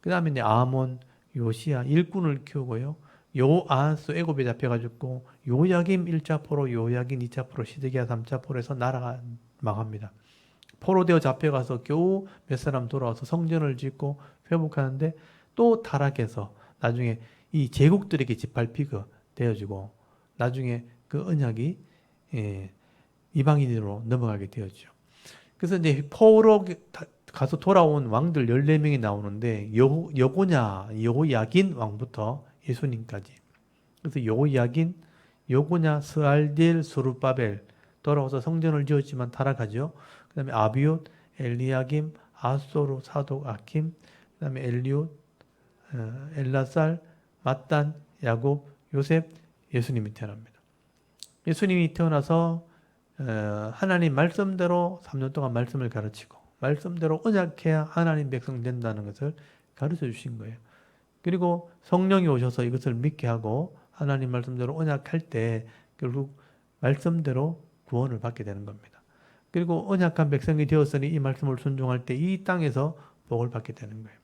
그 다음에 이제 아몬, 요시야 일꾼을 키우고요. 요아스 애굽에 잡혀가지고 요야김 1차 포로, 요야긴 2차 포로, 시드기야 3차 포로에서 나라가 망합니다. 포로되어 잡혀가서 겨우 몇 사람 돌아와서 성전을 짓고 회복하는데 또 타락해서 나중에 이 제국들에게 짓밟히게 되어지고 나중에 그 언약이 이방인으로 넘어가게 되었죠. 그래서 이제 포로 가서 돌아온 왕들 14명이 나오는데 여고냐, 여호야긴 왕부터 예수님까지. 그래서 여호야긴, 여고냐, 스알딜, 스룹바벨 돌아와서 성전을 지었지만 타락하죠. 그 다음에 아비옷, 엘리야김, 아소르, 사독, 아킴, 그 다음에 엘리옷, 엘라살, mat단, 야곱, 요셉, 예수님이 태어납니다. 예수님이 태어나서 하나님 말씀대로 3년 동안 말씀을 가르치고 말씀대로 언약해야 하나님 백성 된다는 것을 가르쳐 주신 거예요. 그리고 성령이 오셔서 이것을 믿게 하고 하나님 말씀대로 언약할 때 결국 말씀대로 구원을 받게 되는 겁니다. 그리고 언약한 백성이 되었으니 이 말씀을 순종할 때 이 땅에서 복을 받게 되는 거예요.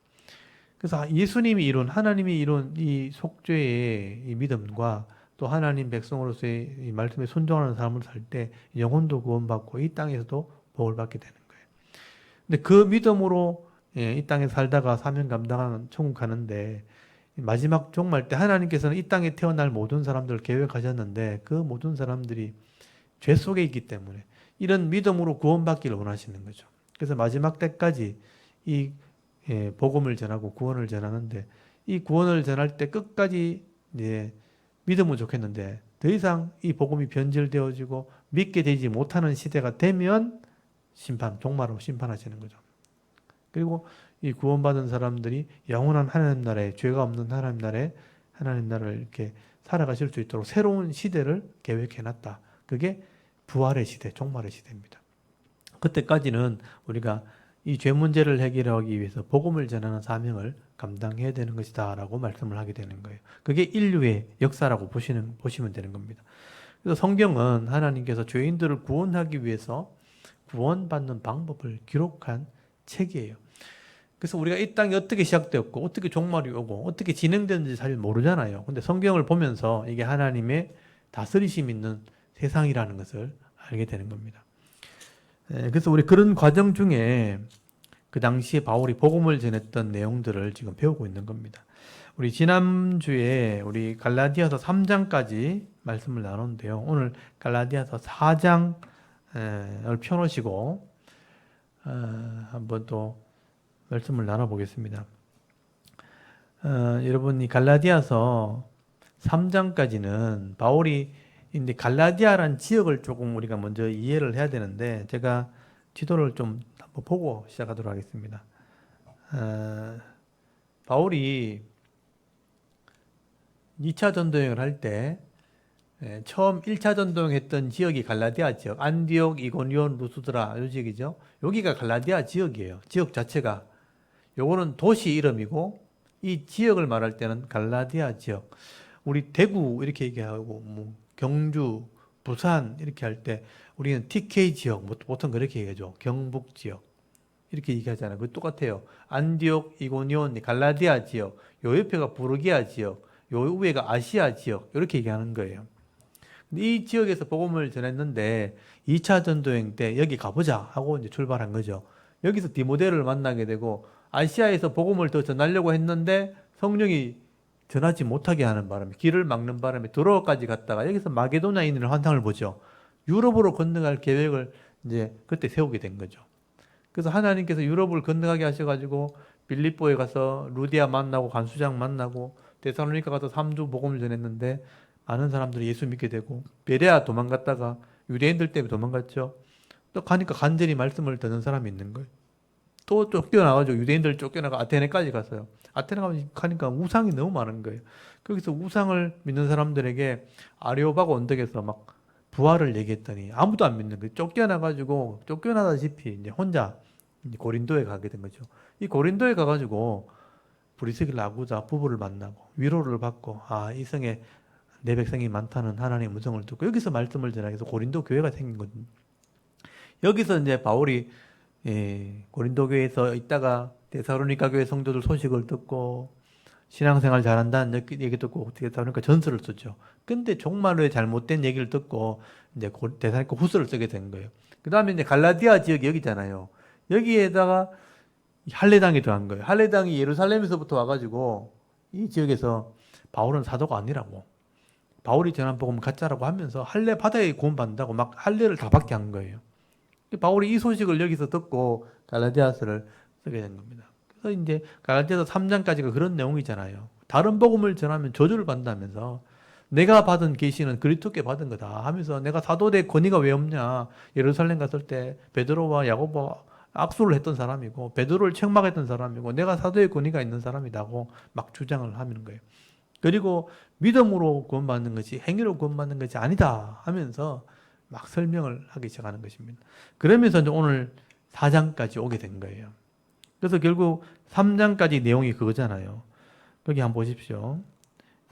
그래서 예수님이 이룬 하나님이 이룬 이 속죄의 이 믿음과 또 하나님 백성으로서의 이 말씀에 순종하는 삶을 살 때 영혼도 구원받고 이 땅에서도 복을 받게 되는 거예요. 근데 그 믿음으로 이 땅에 살다가 사명 감당하는 천국 가는데 마지막 종말 때 하나님께서는 이 땅에 태어날 모든 사람들을 계획하셨는데 그 모든 사람들이 죄 속에 있기 때문에 이런 믿음으로 구원받기를 원하시는 거죠. 그래서 마지막 때까지 이 복음을 전하고 구원을 전하는데 이 구원을 전할 때 끝까지 이제 믿으면 좋겠는데 더 이상 이 복음이 변질되어지고 믿게 되지 못하는 시대가 되면 종말로 심판하시는 거죠. 그리고 이 구원받은 사람들이 영원한 하나님 나라에 죄가 없는 하나님 나라에 하나님 나라를 이렇게 살아가실 수 있도록 새로운 시대를 계획해놨다. 그게 부활의 시대, 종말의 시대입니다. 그때까지는 우리가 이 죄 문제를 해결하기 위해서 복음을 전하는 사명을 감당해야 되는 것이다 라고 말씀을 하게 되는 거예요. 그게 인류의 역사라고 보시면 되는 겁니다. 그래서 성경은 하나님께서 죄인들을 구원하기 위해서 구원받는 방법을 기록한 책이에요. 그래서 우리가 이 땅이 어떻게 시작되었고 어떻게 종말이 오고 어떻게 진행되는지 잘 모르잖아요. 근데 성경을 보면서 이게 하나님의 다스리심 있는 세상이라는 것을 알게 되는 겁니다. 그래서 우리 그런 과정 중에 그 당시에 바울이 복음을 전했던 내용들을 지금 배우고 있는 겁니다. 우리 지난주에 우리 갈라디아서 3장까지 말씀을 나눴는데요. 오늘 갈라디아서 4장을 펴놓으시고 한번 또 말씀을 나눠보겠습니다. 여러분 이 갈라디아서 3장까지는 바울이 근데 갈라디아라는 지역을 조금 우리가 먼저 이해를 해야 되는데 제가 지도를 좀 한번 보고 시작하도록 하겠습니다. 바울이 2차 전도여행을 할 때 처음 1차 전도여행했던 지역이 갈라디아 지역, 안디옥, 이고니온, 루스드라 이 지역이죠. 여기가 갈라디아 지역이에요. 지역 자체가. 요거는 도시 이름이고 이 지역을 말할 때는 갈라디아 지역. 우리 대구 이렇게 얘기하고 뭐 경주, 부산 이렇게 할 때 우리는 TK 지역 보통 그렇게 얘기하죠. 경북 지역 이렇게 얘기하잖아요. 그 똑같아요. 안디옥, 이고니온, 갈라디아 지역, 요 옆에가 부르기아 지역, 요 위에가 아시아 지역 이렇게 얘기하는 거예요. 이 지역에서 복음을 전했는데 2차 전도여행 때 여기 가보자 하고 이제 출발한 거죠. 여기서 디모데를 만나게 되고 아시아에서 복음을 더 전하려고 했는데 성령이 전하지 못하게 하는 바람에 길을 막는 바람에 드로아까지 갔다가 여기서 마게도냐인의 환상을 보죠. 유럽으로 건너갈 계획을 이제 그때 세우게 된 거죠. 그래서 하나님께서 유럽을 건너가게 하셔가지고 빌립보에 가서 루디아 만나고 간수장 만나고 데살로니가 가서 3주 복음을 전했는데 많은 사람들이 예수 믿게 되고 베레아 도망갔다가 유대인들 때문에 도망갔죠. 또 가니까 간절히 말씀을 듣는 사람이 있는 거예요. 또 쫓겨나가지고 유대인들 쫓겨나가 아테네까지 갔어요. 아테네 가니까 우상이 너무 많은 거예요. 거기서 우상을 믿는 사람들에게 아레오바고 언덕에서 막 부활을 얘기했더니 아무도 안 믿는 거예요. 쫓겨나가지고 쫓겨나다시피 이제 혼자 이제 고린도에 가게 된 거죠. 이 고린도에 가가지고 브리스길라 아구자 부부를 만나고 위로를 받고 이 성에 내 백성이 많다는 하나님의 음성을 듣고 여기서 말씀을 전하기 위해서 고린도 교회가 생긴 거거든요. 여기서 이제 바울이 고린도 교회에서 있다가 데살로니가 교회 성도들 소식을 듣고 신앙생활 잘한다는 얘기 듣고 데살로니가 전서를 쓰죠. 근데 종말의 잘못된 얘기를 듣고 이제 데살로니가 후서를 쓰게 된 거예요. 그 다음에 이제 갈라디아 지역이 여기잖아요. 여기에다가 할례당이 더한 거예요. 할례당이 예루살렘에서부터 와가지고 이 지역에서 바울은 사도가 아니라고, 바울이 전한 복음 가짜라고 하면서 할례 받아야 구원받는다고 막 할례를 다 받게 한 거예요. 바울이 이 소식을 여기서 듣고 갈라디아서를 쓰게 된 겁니다. 그래서 이제 갈라디아서 3장까지가 그런 내용이잖아요. 다른 복음을 전하면 저주를 받는다면서 내가 받은 계시는 그리스도께 받은 거다 하면서 내가 사도될 권위가 왜 없냐. 예루살렘 갔을 때 베드로와 야고보와 악수를 했던 사람이고 베드로를 책망했던 사람이고 내가 사도의 권위가 있는 사람이라고 막 주장을 하는 거예요. 그리고 믿음으로 구원받는 것이 행위로 구원받는 것이 아니다 하면서 막 설명을 하기 시작하는 것입니다. 그러면서 이제 오늘 4장까지 오게 된 거예요. 그래서 결국 3장까지 내용이 그거잖아요. 여기 한번 보십시오.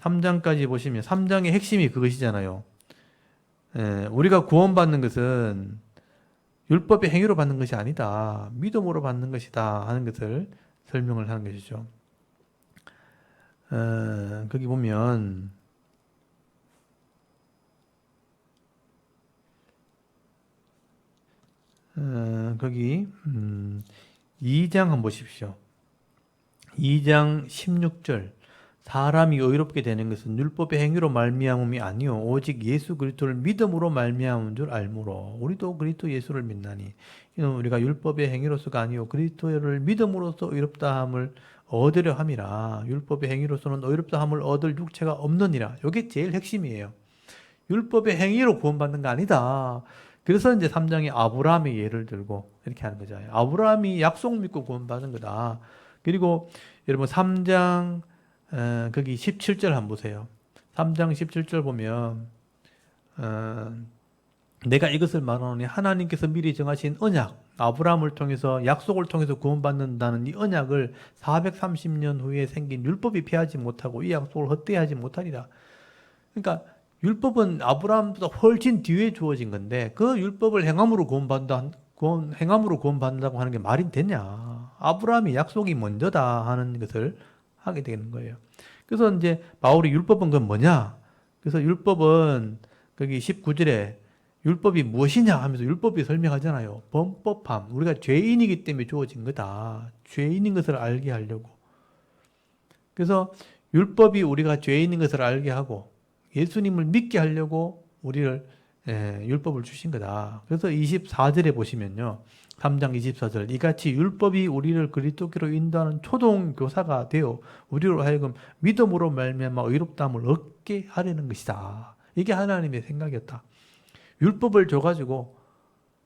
3장까지 보시면 3장의 핵심이 그것이잖아요. 우리가 구원받는 것은 율법의 행위로 받는 것이 아니다. 믿음으로 받는 것이다 하는 것을 설명을 하는 것이죠. 거기 보면 거기 2장 한번 보십시오. 2장 16절 사람이 의롭게 되는 것은 율법의 행위로 말미암음이 아니요 오직 예수 그리스도를 믿음으로 말미암은 줄 알므로 우리도 그리스도 예수를 믿나니 이는 우리가 율법의 행위로서가 아니요 그리스도를 믿음으로써 의롭다함을 얻으려 함이라. 율법의 행위로서는 의롭다함을 얻을 육체가 없느니라. 이게 제일 핵심이에요. 율법의 행위로 구원받는 거 아니다. 그래서 이제 3장에 아브라함의 예를 들고 이렇게 하는 거죠. 아브라함이 약속 믿고 구원받은 거다. 그리고 여러분 3장 거기 17절 한번 보세요. 3장 17절 보면 내가 이것을 말하노니 하나님께서 미리 정하신 언약, 아브라함을 통해서 약속을 통해서 구원받는다는 이 언약을 430년 후에 생긴 율법이 폐하지 못하고 이 약속을 헛되이 못하리라. 그러니까 율법은 아브라함보다 훨씬 뒤에 주어진 건데 그 율법을 행함으로 구원받는다고 하는 게 말이 되냐. 아브라함이 약속이 먼저다 하는 것을 하게 되는 거예요. 그래서 이제 바울이 율법은 그건 뭐냐? 그래서 율법은 거기 19절에 율법이 무엇이냐 하면서 율법이 설명하잖아요. 범법함. 우리가 죄인이기 때문에 주어진 거다. 죄인인 것을 알게 하려고. 그래서 율법이 우리가 죄인인 것을 알게 하고 예수님을 믿게 하려고 우리를 율법을 주신 거다. 그래서 24절에 보시면요. 3장 24절 이같이 율법이 우리를 그리스도께로 인도하는 초동교사가 되어 우리로 하여금 믿음으로 말미암아 의롭다함을 얻게 하려는 것이다. 이게 하나님의 생각이었다. 율법을 줘가지고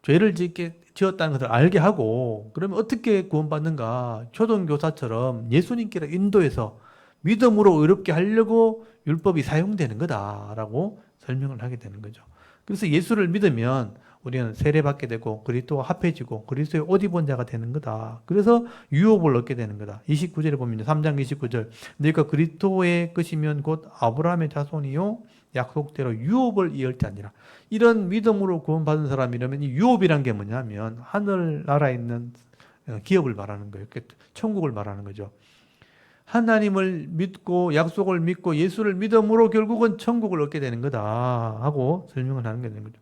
죄를 지었다는 것을 알게 하고 그러면 어떻게 구원받는가. 초동교사처럼 예수님께로 인도해서 믿음으로 의롭게 하려고 율법이 사용되는 거다라고 설명을 하게 되는 거죠. 그래서 예수를 믿으면 우리는 세례받게 되고 그리스도와 합해지고 그리스도의 옷 입은 자가 되는 거다. 그래서 유업을 얻게 되는 거다. 29절에 보면 3장 29절 너희가 그리스도의 것이면 곧 아브라함의 자손이요 약속대로 유업을 이을 자니라. 이런 믿음으로 구원받은 사람이라면 이 유업이란 게 뭐냐면 하늘나라에 있는 기업을 말하는 거예요. 천국을 말하는 거죠. 하나님을 믿고 약속을 믿고 예수를 믿음으로 결국은 천국을 얻게 되는 거다 하고 설명을 하는 게 되는 거죠.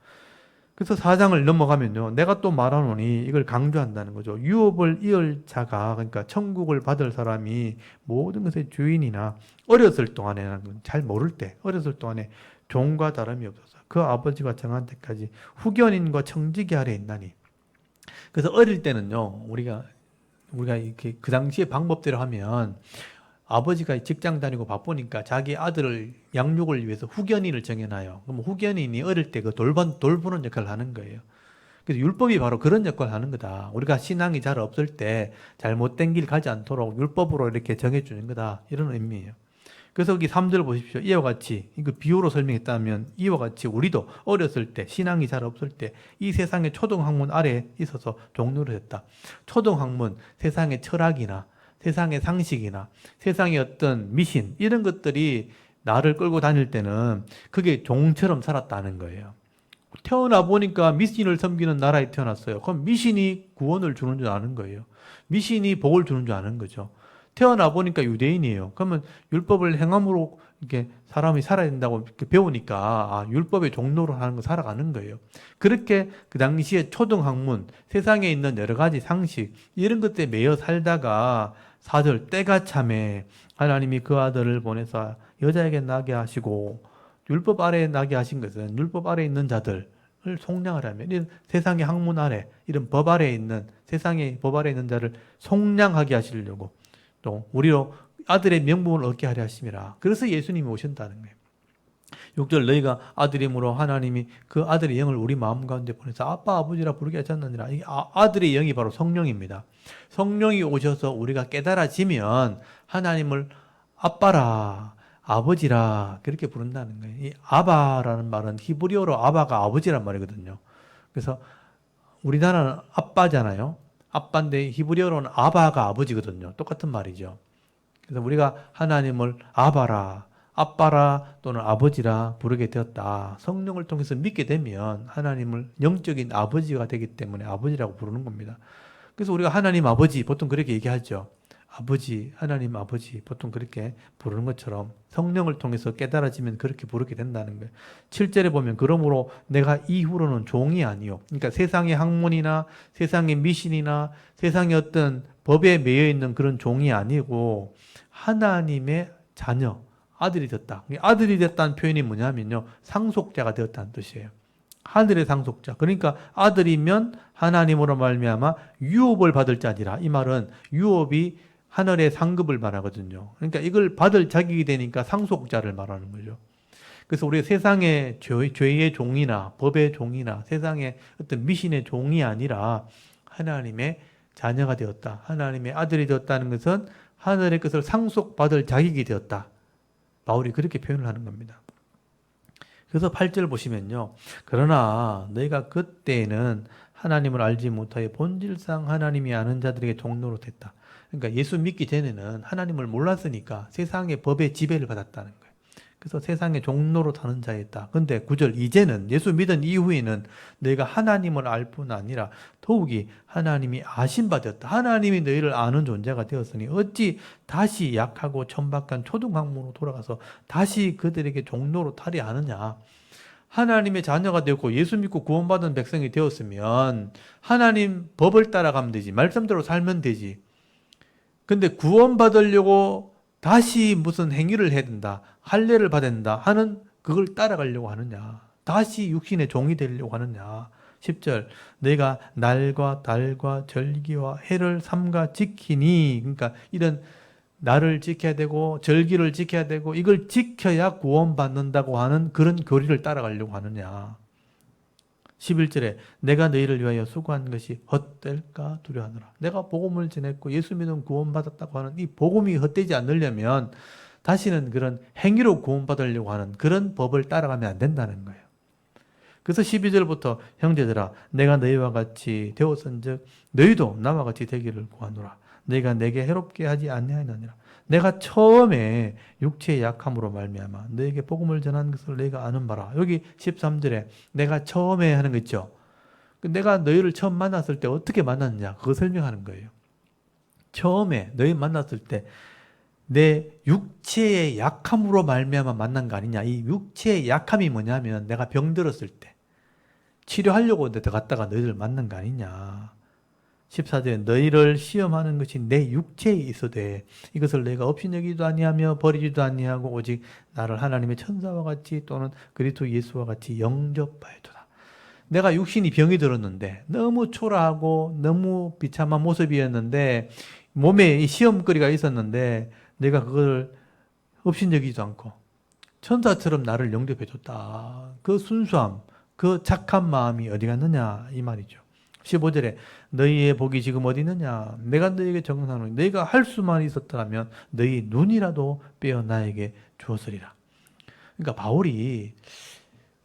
그래서 4장을 넘어가면요. 내가 또 말하노니 이걸 강조한다는 거죠. 유업을 이을 자가 그러니까 천국을 받을 사람이 모든 것의 주인이나 어렸을 동안에는 잘 모를 때 어렸을 동안에 종과 다름이 없어서 그 아버지가 정한 때까지 후견인과 청지기 아래 있나니. 그래서 어릴 때는요. 우리가 이렇게 그 당시의 방법대로 하면 아버지가 직장 다니고 바쁘니까 자기 아들을 양육을 위해서 후견인을 정해놔요. 그럼 후견인이 어릴 때 그 돌보는 역할을 하는 거예요. 그래서 율법이 바로 그런 역할을 하는 거다. 우리가 신앙이 잘 없을 때 잘못된 길 가지 않도록 율법으로 이렇게 정해주는 거다. 이런 의미예요. 그래서 여기 3절 보십시오. 이와 같이, 이거 비유로 설명했다면 이와 같이 우리도 어렸을 때, 신앙이 잘 없을 때 이 세상의 초등학문 아래에 있어서 종로를 했다. 초등학문, 세상의 철학이나 세상의 상식이나 세상의 어떤 미신 이런 것들이 나를 끌고 다닐 때는 그게 종처럼 살았다는 거예요. 태어나 보니까 미신을 섬기는 나라에 태어났어요. 그럼 미신이 구원을 주는 줄 아는 거예요. 미신이 복을 주는 줄 아는 거죠. 태어나 보니까 유대인이에요. 그러면 율법을 행함으로 이렇게 사람이 살아야 된다고 이렇게 배우니까 율법의 종로로 하는 거 살아가는 거예요. 그렇게 그 당시에 초등학문, 세상에 있는 여러 가지 상식 이런 것들에 매여 살다가 4절 때가 참에 하나님이 그 아들을 보내서 여자에게 나게 하시고 율법 아래에 나게 하신 것은 율법 아래에 있는 자들을 속량을 하면 이런 세상의 학문 아래 이런 법 아래에 있는 세상의 법 아래에 있는 자를 속량하게 하시려고 또 우리로 아들의 명분을 얻게 하려 하심이라. 그래서 예수님이 오신다는 거예요. 6절 너희가 아들임으로 하나님이 그 아들의 영을 우리 마음 가운데 보내서 아빠 아버지라 부르게 하셨느니라. 이 아들의 영이 바로 성령입니다. 성령이 오셔서 우리가 깨달아지면 하나님을 아빠라 아버지라 그렇게 부른다는 거예요. 이 아바라는 말은 히브리어로 아바가 아버지란 말이거든요. 그래서 우리나라는 아빠잖아요. 아빠인데 히브리어로는 아바가 아버지거든요. 똑같은 말이죠. 그래서 우리가 하나님을 아바라, 아빠라 또는 아버지라 부르게 되었다. 성령을 통해서 믿게 되면 하나님을 영적인 아버지가 되기 때문에 아버지라고 부르는 겁니다. 그래서 우리가 하나님 아버지 보통 그렇게 얘기하죠. 아버지, 하나님 아버지 보통 그렇게 부르는 것처럼 성령을 통해서 깨달아지면 그렇게 부르게 된다는 거예요. 7절에 보면 그러므로 내가 이후로는 종이 아니요. 그러니까 세상의 학문이나 세상의 미신이나 세상의 어떤 법에 매여 있는 그런 종이 아니고 하나님의 자녀, 아들이 됐다. 아들이 됐다는 표현이 뭐냐면요. 상속자가 되었다는 뜻이에요. 하늘의 상속자. 그러니까 아들이면 하나님으로 말미암아 유업을 받을 자니라. 이 말은 유업이 하늘의 상급을 말하거든요. 그러니까 이걸 받을 자격이 되니까 상속자를 말하는 거죠. 그래서 우리가 세상의 죄의 종이나 법의 종이나 세상의 어떤 미신의 종이 아니라 하나님의 자녀가 되었다. 하나님의 아들이 되었다는 것은 하늘의 것을 상속받을 자격이 되었다. 바울이 그렇게 표현을 하는 겁니다. 그래서 8절 보시면요. 그러나 너희가 그때에는 하나님을 알지 못하여 본질상 하나님이 아는 자들에게 종로로 됐다. 그러니까 예수 믿기 전에는 하나님을 몰랐으니까 세상의 법의 지배를 받았다는 거예요. 그래서 세상의 종로로 타는 자였다. 근데 9절 이제는 예수 믿은 이후에는 너희가 하나님을 알 뿐 아니라 더욱이 하나님이 아신 바 되었다. 하나님이 너희를 아는 존재가 되었으니 어찌 다시 약하고 천박한 초등학문으로 돌아가서 다시 그들에게 종로로 타려 하느냐. 하나님의 자녀가 되었고 예수 믿고 구원받은 백성이 되었으면 하나님 법을 따라가면 되지. 말씀대로 살면 되지. 근데 구원받으려고 다시 무슨 행위를 해야 된다. 할례를 받아야 된다 하는 그걸 따라가려고 하느냐. 다시 육신의 종이 되려고 하느냐. 10절 내가 날과 달과 절기와 해를 삼가 지키니 그러니까 이런 날을 지켜야 되고 절기를 지켜야 되고 이걸 지켜야 구원받는다고 하는 그런 교리를 따라가려고 하느냐. 11절에 내가 너희를 위하여 수고한 것이 헛될까 두려워하노라. 내가 복음을 전했고 예수 믿음 구원받았다고 하는 이 복음이 헛되지 않으려면 다시는 그런 행위로 구원받으려고 하는 그런 법을 따라가면 안 된다는 거예요. 그래서 12절부터 형제들아 내가 너희와 같이 되었은즉 너희도 나와 같이 되기를 구하노라. 내가 내게 해롭게 하지 아니하느니라. 내가 처음에 육체의 약함으로 말미암아 너에게 복음을 전한 것을 내가 아는 바라. 여기 13절에 내가 처음에 하는 거 있죠. 내가 너희를 처음 만났을 때 어떻게 만났느냐 그거 설명하는 거예요. 처음에 너희 만났을 때 내 육체의 약함으로 말미암아 만난 거 아니냐. 이 육체의 약함이 뭐냐면 내가 병들었을 때 치료하려고 들어갔다가 너희를 만난 거 아니냐. 14절에 너희를 시험하는 것이 내 육체에 있어되 이것을 내가 업신여기도 아니하며 버리지도 아니하고 오직 나를 하나님의 천사와 같이 또는 그리스도 예수와 같이 영접하였도다. 내가 육신이 병이 들었는데 너무 초라하고 너무 비참한 모습이었는데 몸에 이 시험거리가 있었는데 내가 그걸 업신여기지도 않고 천사처럼 나를 영접해줬다. 그 순수함, 그 착한 마음이 어디 갔느냐 이 말이죠. 15절에 너희의 복이 지금 어디 있느냐. 내가 너희에게 정하노니 너희가 할 수만 있었더라면 너희 눈이라도 빼어 나에게 주었으리라. 그러니까 바울이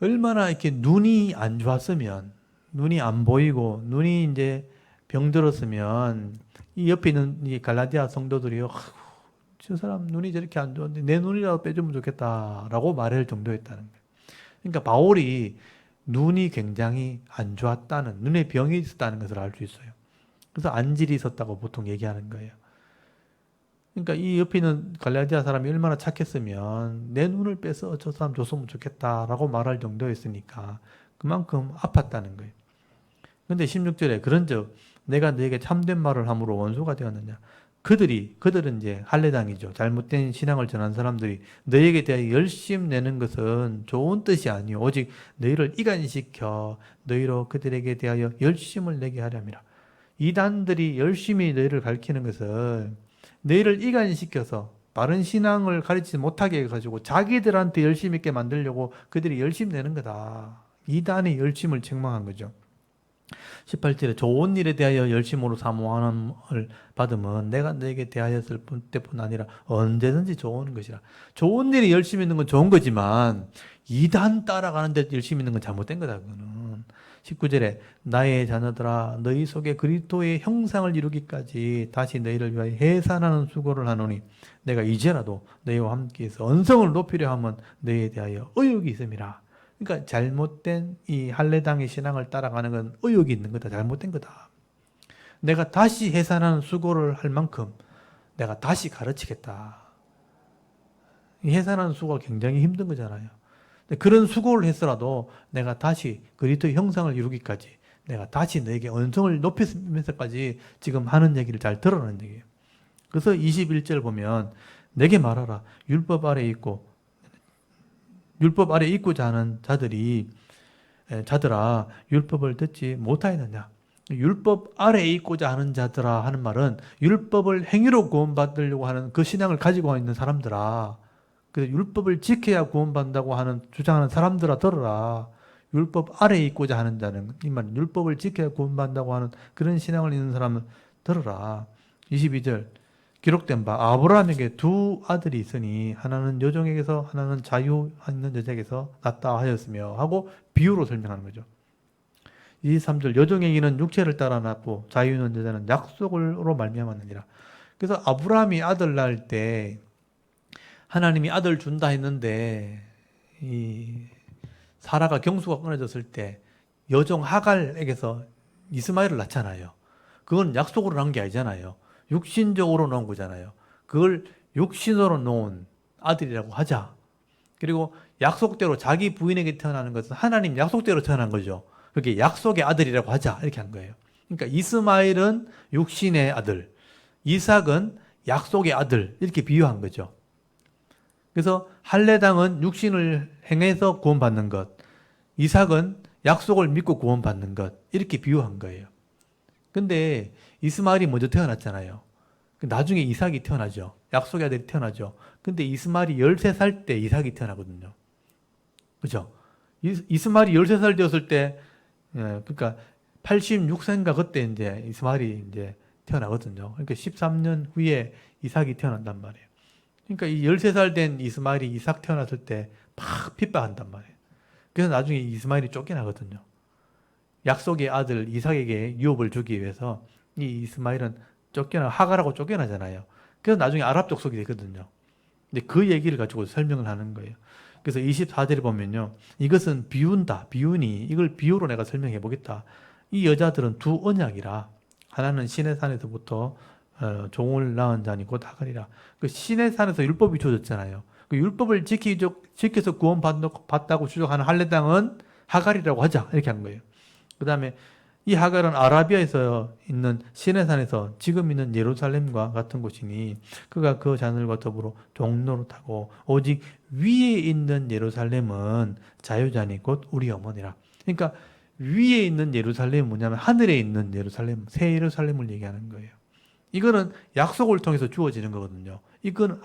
얼마나 이렇게 눈이 안 좋았으면 눈이 안 보이고 눈이 이제 병들었으면 이 옆에 있는 이 갈라디아 성도들이 저 사람 눈이 저렇게 안 좋은데 내 눈이라도 빼주면 좋겠다라고 말할 정도였다는 거예요. 그러니까 바울이 눈이 굉장히 안 좋았다는, 눈에 병이 있었다는 것을 알 수 있어요. 그래서 안질이 있었다고 보통 얘기하는 거예요. 그러니까 이 옆에 있는 갈라디아 사람이 얼마나 착했으면 내 눈을 빼서 저 사람 줬으면 좋겠다라고 말할 정도였으니까 그만큼 아팠다는 거예요. 근데 16절에 그런즉 내가 너에게 참된 말을 함으로 원수가 되었느냐. 그들은 이제 할례당이죠. 잘못된 신앙을 전한 사람들이 너에게 대하여 열심 내는 것은 좋은 뜻이 아니요 오직 너희를 이간시켜 너희로 그들에게 대하여 열심을 내게 하렴이라. 이단들이 열심히 너희를 가르치는 것은 너희를 이간시켜서 바른 신앙을 가르치지 못하게 해가지고 자기들한테 열심 있게 만들려고 그들이 열심 내는 거다. 이단이 열심을 책망한 거죠. 18절에 좋은 일에 대하여 열심으로 사모함을 받으면 내가 너에게 대하였을 때뿐 아니라 언제든지 좋은 것이라. 좋은 일에 열심히 있는 건 좋은 거지만 이단 따라가는 데 열심히 있는 건 잘못된 거다. 그거는 19절에 나의 자녀들아 너희 속에 그리스도의 형상을 이루기까지 다시 너희를 위하여 해산하는 수고를 하노니 내가 이제라도 너희와 함께해서 언성을 높이려 하면 너희에 대하여 의욕이 있음이라. 그러니까 잘못된 이 할례당의 신앙을 따라가는 건 의욕이 있는 거다. 잘못된 거다. 내가 다시 해산하는 수고를 할 만큼 내가 다시 가르치겠다. 이 해산하는 수고가 굉장히 힘든 거잖아요. 그런 수고를 했더라도 내가 다시 그리스도의 형상을 이루기까지 내가 다시 너에게 언성을 높이면서까지 지금 하는 얘기를 잘 들으라는 얘기예요. 그래서 21절 보면 내게 말하라. 율법 아래에 있고자 하는 자들아 율법을 듣지 못하였느냐. 율법 아래에 있고자 하는 자들아 하는 말은 율법을 행위로 구원받으려고 하는 그 신앙을 가지고 있는 사람들아, 그래서 율법을 지켜야 구원받는다고 하는 주장하는 사람들아 들어라. 율법 아래에 있고자 하는 자는, 이 말은 율법을 지켜야 구원받는다고 하는 그런 신앙을 있는 사람은 들어라. 22절 기록된 바 아브라함에게 두 아들이 있으니 하나는 여종에게서 하나는 자유 있는 여자에게서 낳다 하였으며 하고 비유로 설명하는 거죠. 23절 여종에게는 육체를 따라 낳고 자유 있는 여자는 약속으로 말미암았느니라. 그래서 아브라함이 아들 낳을 때 하나님이 아들 준다 했는데 이 사라가 경수가 끊어졌을 때 여종 하갈에게서 이스마엘을 낳잖아요. 그건 약속으로 낳은 게 아니잖아요. 육신적으로 놓은 거잖아요. 그걸 육신으로 놓은 아들이라고 하자. 그리고 약속대로 자기 부인에게 태어나는 것은 하나님 약속대로 태어난 거죠. 그게 약속의 아들이라고 하자. 이렇게 한 거예요. 그러니까 이스마엘은 육신의 아들, 이삭은 약속의 아들 이렇게 비유한 거죠. 그래서 할례당은 육신을 행해서 구원받는 것, 이삭은 약속을 믿고 구원받는 것 이렇게 비유한 거예요. 근데 이스마엘이 먼저 태어났잖아요. 나중에 이삭이 태어나죠. 약속의 아들이 태어나죠. 근데 이스마엘이 13살 때 이삭이 태어나거든요. 그죠? 이스마엘이 13살 되었을 때, 그러니까 86세인가 그때 이제 이스마엘이 이제 태어나거든요. 그러니까 13년 후에 이삭이 태어난단 말이에요. 그러니까 이 13살 된 이스마엘이 이삭 태어났을 때 막 핍박한단 말이에요. 그래서 나중에 이스마엘이 쫓겨나거든요. 약속의 아들 이삭에게 유업을 주기 위해서 이 이스마엘은 하갈하고 쫓겨나잖아요. 그래서 나중에 아랍 족속이 되거든요. 근데 그 얘기를 가지고 설명을 하는 거예요. 그래서 24절에 보면요. 이것은 비유다. 비유니 이걸 비유로 내가 설명해 보겠다. 이 여자들은 두 언약이라. 하나는 시내산에서부터 종을 낳은 자니 곧 하갈이라. 그 시내산에서 율법이 주어졌잖아요. 그 율법을 지켜서 구원받다고 주장하는 할례당은 하갈이라고 하자. 이렇게 한 거예요. 그 다음에 이 하갈은 아라비아에서 있는 시내산에서 지금 있는 예루살렘과 같은 곳이니 그가 그 자녀들과 더불어 종노릇하고 오직 위에 있는 예루살렘은 자유자니 곧 우리 어머니라. 그러니까 위에 있는 예루살렘은 뭐냐면 하늘에 있는 예루살렘, 새 예루살렘을 얘기하는 거예요. 이거는 약속을 통해서 주어지는 거거든요. 이건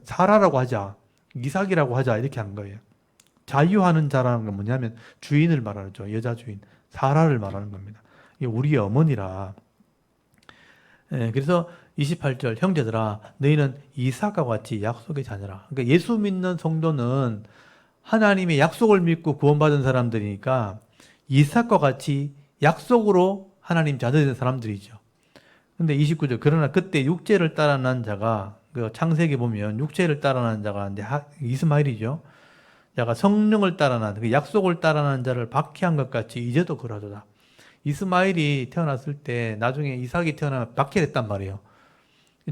사라라고 하자, 이삭이라고 하자 이렇게 한 거예요. 자유하는 자라는 건 뭐냐면 주인을 말하죠. 여자 주인. 사라를 말하는 겁니다. 이게 우리의 어머니라. 그래서 28절 형제들아 너희는 이삭과 같이 약속의 자녀라. 그러니까 예수 믿는 성도는 하나님의 약속을 믿고 구원받은 사람들이니까 이삭과 같이 약속으로 하나님 자녀된 사람들이죠. 근데 29절 그러나 그때 육체를 따라 난 자가 그 창세기 보면 육체를 따라나는 자가 이제 이스마엘이죠. 자가 성령을 따라나는 그 약속을 따라나는 자를 박해한 것 같이 이제도 그러하도다. 이스마엘이 태어났을 때 나중에 이삭이 태어나면 박해를 했단 말이에요.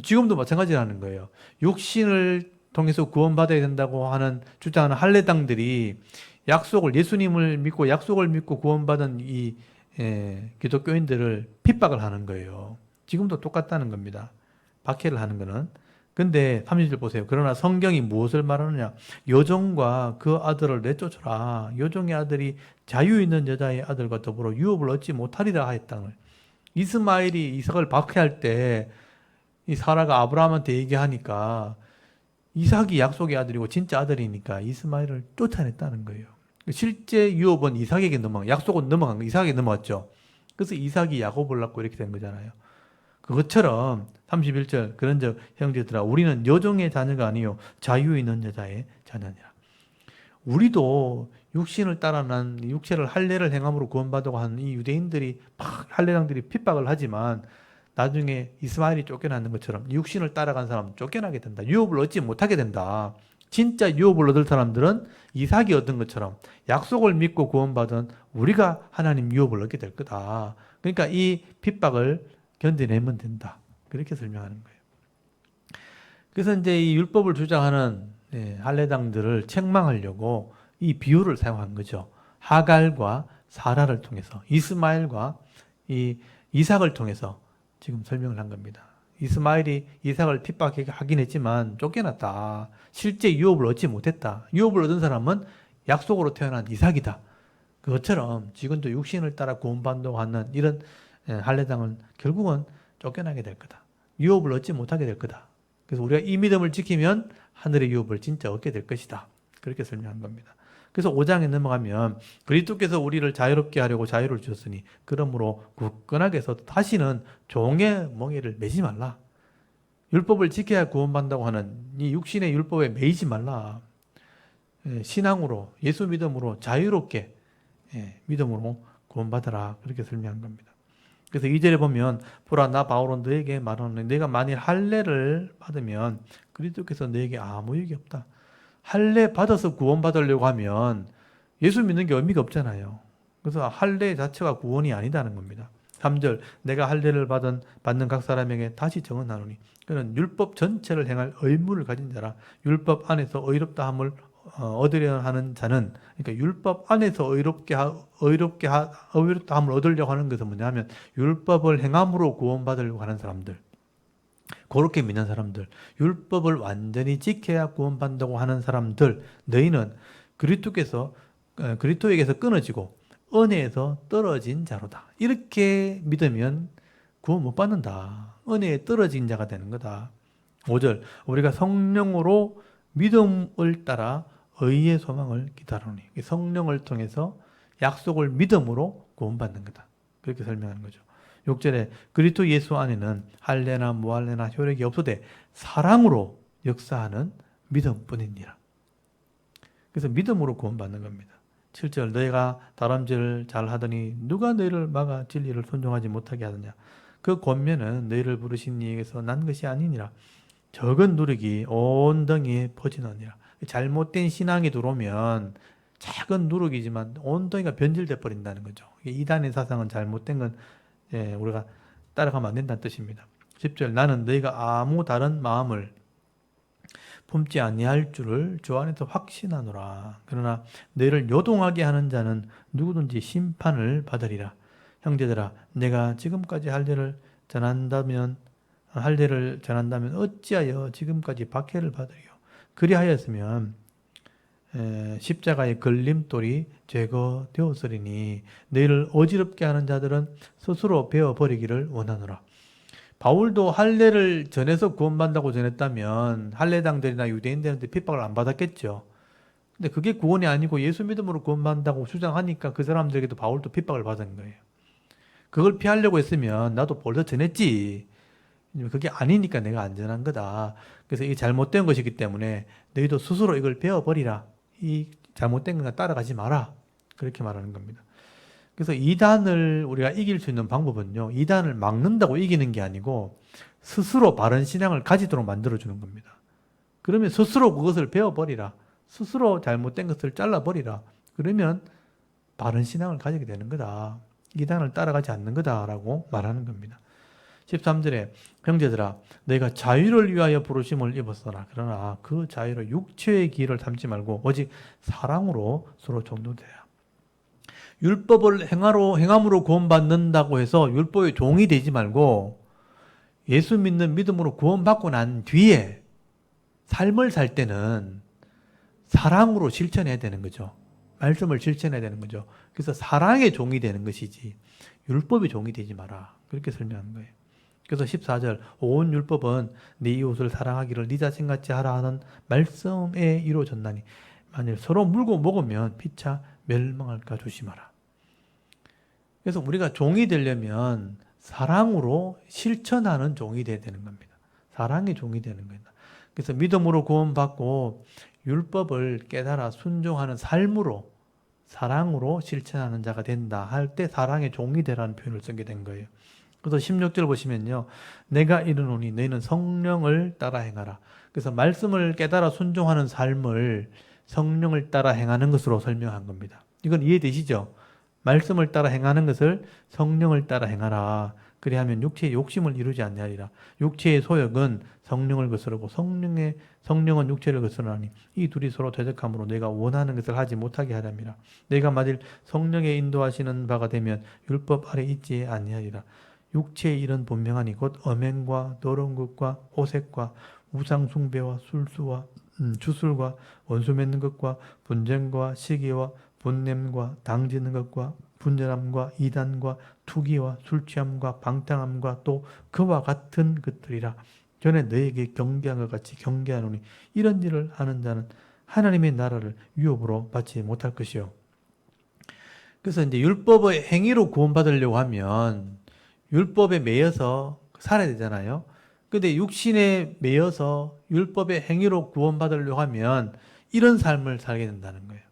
지금도 마찬가지라는 거예요. 육신을 통해서 구원받아야 된다고 하는 주장하는 할례당들이 약속을 예수님을 믿고 약속을 믿고 구원받은 이 기독교인들을 핍박을 하는 거예요. 지금도 똑같다는 겁니다. 박해를 하는 거는. 근데 30절 보세요. 그러나 성경이 무엇을 말하느냐? 여종과 그 아들을 내쫓으라. 여종의 아들이 자유 있는 여자의 아들과 더불어 유업을 얻지 못하리라 하였다는 거예요. 이스마엘이 이삭을 박해할 때 이 사라가 아브라함한테 얘기하니까 이삭이 약속의 아들이고 진짜 아들이니까 이스마엘을 쫓아냈다는 거예요. 실제 유업은 이삭에게 약속은 넘어간 거, 이삭에게 넘어갔죠. 그래서 이삭이 야곱을 낳고 이렇게 된 거잖아요. 그것처럼 31절 그런즉 형제들아 우리는 여종의 자녀가 아니요 자유 있는 여자의 자녀니라. 우리도 육신을 따라난 육체를 할례를 행함으로 구원받고 하는 이 유대인들이 막 할례당들이 핍박을 하지만 나중에 이스마엘이 쫓겨나는 것처럼 육신을 따라간 사람은 쫓겨나게 된다. 유업을 얻지 못하게 된다. 진짜 유업을 얻을 사람들은 이삭이 얻은 것처럼 약속을 믿고 구원받은 우리가 하나님 유업을 얻게 될 거다. 그러니까 이 핍박을 견뎌내면 된다. 그렇게 설명하는 거예요. 그래서 이제 이 율법을 주장하는 할례당들을 책망하려고 이 비유를 사용한 거죠. 하갈과 사라를 통해서 이스마엘과 이 이삭을 통해서 지금 설명을 한 겁니다. 이스마엘이 이삭을 핍박하긴 했지만 쫓겨났다. 실제 유업을 얻지 못했다. 유업을 얻은 사람은 약속으로 태어난 이삭이다. 그것처럼 지금도 육신을 따라 구원받는다고 하는 이런 할례당은 결국은 쫓겨나게 될 거다. 유업을 얻지 못하게 될 거다. 그래서 우리가 이 믿음을 지키면 하늘의 유업을 진짜 얻게 될 것이다. 그렇게 설명한 겁니다. 그래서 5장에 넘어가면 그리스도께서 우리를 자유롭게 하려고 자유를 주셨으니 그러므로 굳건하게 해서 다시는 종의 멍에를 매지 말라. 율법을 지켜야 구원받는다고 하는 이 육신의 율법에 매이지 말라. 신앙으로 예수 믿음으로 자유롭게 믿음으로 구원받아라. 그렇게 설명한 겁니다. 그래서 2절에 보면 보라 나 바울은 너에게 말하노니 내가 만일 할례를 받으면 그리스도께서 너에게 아무 유익이 없다. 할례 받아서 구원받으려고 하면 예수 믿는 게 의미가 없잖아요. 그래서 할례 자체가 구원이 아니다는 겁니다. 3절 내가 할례를 받는 각 사람에게 다시 정언하노니 그는 율법 전체를 행할 의무를 가진 자라. 율법 안에서 의롭다함을 얻으려 하는 자는 그러니까 율법 안에서 의롭다함을 얻으려고 하는 것은 뭐냐면 율법을 행함으로 구원받으려고 하는 사람들, 그렇게 믿는 사람들, 율법을 완전히 지켜야 구원받는다고 하는 사람들, 너희는 그리스도에게서 끊어지고 은혜에서 떨어진 자로다. 이렇게 믿으면 구원 못 받는다. 은혜에 떨어진 자가 되는 거다. 5절 우리가 성령으로 믿음을 따라 의의 소망을 기다리노니 성령을 통해서 약속을 믿음으로 구원받는 거다. 그렇게 설명하는 거죠. 6절에 그리스도 예수 안에는 할례나 무할례나 효력이 없어되 사랑으로 역사하는 믿음뿐이니라. 그래서 믿음으로 구원받는 겁니다. 7절 너희가 다람쥐를 잘하더니 누가 너희를 막아 진리를 순종하지 못하게 하느냐. 그 권면은 너희를 부르신 이에게서 난 것이 아니니라. 적은 누룩이 온 덩이에 퍼지느니라. 잘못된 신앙이 들어오면 작은 누룩이지만 온 덩이가 변질돼 버린다는 거죠. 이단의 사상은 잘못된 건 우리가 따라가면 안 된다는 뜻입니다. 10절 나는 너희가 아무 다른 마음을 품지 아니할 줄을 주 안에서 확신하노라. 그러나 너희를 요동하게 하는 자는 누구든지 심판을 받으리라. 형제들아 내가 지금까지 할례를 전한다면 어찌하여 지금까지 박해를 받으리요. 그리하였으면 십자가의 걸림돌이 제거되었으리니 너희를 어지럽게 하는 자들은 스스로 베어버리기를 원하노라. 바울도 할례를 전해서 구원받는다고 전했다면 할례당들이나 유대인들한테 핍박을 안 받았겠죠. 근데 그게 구원이 아니고 예수 믿음으로 구원받는다고 주장하니까 그 사람들에게도 바울도 핍박을 받은 거예요. 그걸 피하려고 했으면 나도 벌써 전했지. 그게 아니니까 내가 안전한 거다. 그래서 이게 잘못된 것이기 때문에 너희도 스스로 이걸 베어버리라. 이 잘못된 거 따라가지 마라. 그렇게 말하는 겁니다. 그래서 이단을 우리가 이길 수 있는 방법은요, 이단을 막는다고 이기는 게 아니고 스스로 바른 신앙을 가지도록 만들어주는 겁니다. 그러면 스스로 그것을 배워버리라. 스스로 잘못된 것을 잘라버리라. 그러면 바른 신앙을 가지게 되는 거다. 이단을 따라가지 않는 거다라고 말하는 겁니다. 13절에 형제들아 너희가 자유를 위하여 부르심을 입었으나 그러나 그 자유를 육체의 기회를 삼지 말고 오직 사랑으로 서로 종노되라. 율법을 행함으로 구원받는다고 해서 율법의 종이 되지 말고 예수 믿는 믿음으로 구원받고 난 뒤에 삶을 살 때는 사랑으로 실천해야 되는 거죠. 말씀을 실천해야 되는 거죠. 그래서 사랑의 종이 되는 것이지 율법의 종이 되지 마라. 그렇게 설명한 거예요. 그래서 14절 온 율법은 네 이웃을 사랑하기를 네 자신같이 하라 하는 말씀에 이루어졌나니 만일 서로 물고 먹으면 피차 멸망할까 조심하라. 그래서 우리가 종이 되려면 사랑으로 실천하는 종이 되어야 되는 겁니다. 사랑의 종이 되는 겁니다. 그래서 믿음으로 구원받고 율법을 깨달아 순종하는 삶으로 사랑으로 실천하는 자가 된다 할 때 사랑의 종이 되라는 표현을 쓰게 된 거예요. 그래서 16절 보시면요. 내가 이르노니 너희는 성령을 따라 행하라. 그래서 말씀을 깨달아 순종하는 삶을 성령을 따라 행하는 것으로 설명한 겁니다. 이건 이해되시죠? 말씀을 따라 행하는 것을 성령을 따라 행하라. 그리하면 육체의 욕심을 이루지 아니하리라. 육체의 소욕은 성령을 거스르고 성령은 육체를 거스르나니 이 둘이 서로 대적함으로 내가 원하는 것을 하지 못하게 하렵니다. 내가 만일 성령의 인도하시는 바가 되면 율법 아래 있지 아니하리라. 육체의 일은 분명하니 곧 엄행과 더러운 것과 호색과 우상 숭배와 술수와 주술과 원수 맺는 것과 분쟁과 시기와 분냄과 당지는 것과 분열함과 이단과 투기와 술취함과 방탕함과 또 그와 같은 것들이라. 전에 너에게 경계한 것 같이 경계하노니 이런 일을 하는 자는 하나님의 나라를 유업으로 받지 못할 것이요. 그래서 이제 율법의 행위로 구원받으려고 하면 율법에 매여서 살아야 되잖아요. 근데 육신에 매여서 율법의 행위로 구원받으려고 하면 이런 삶을 살게 된다는 거예요.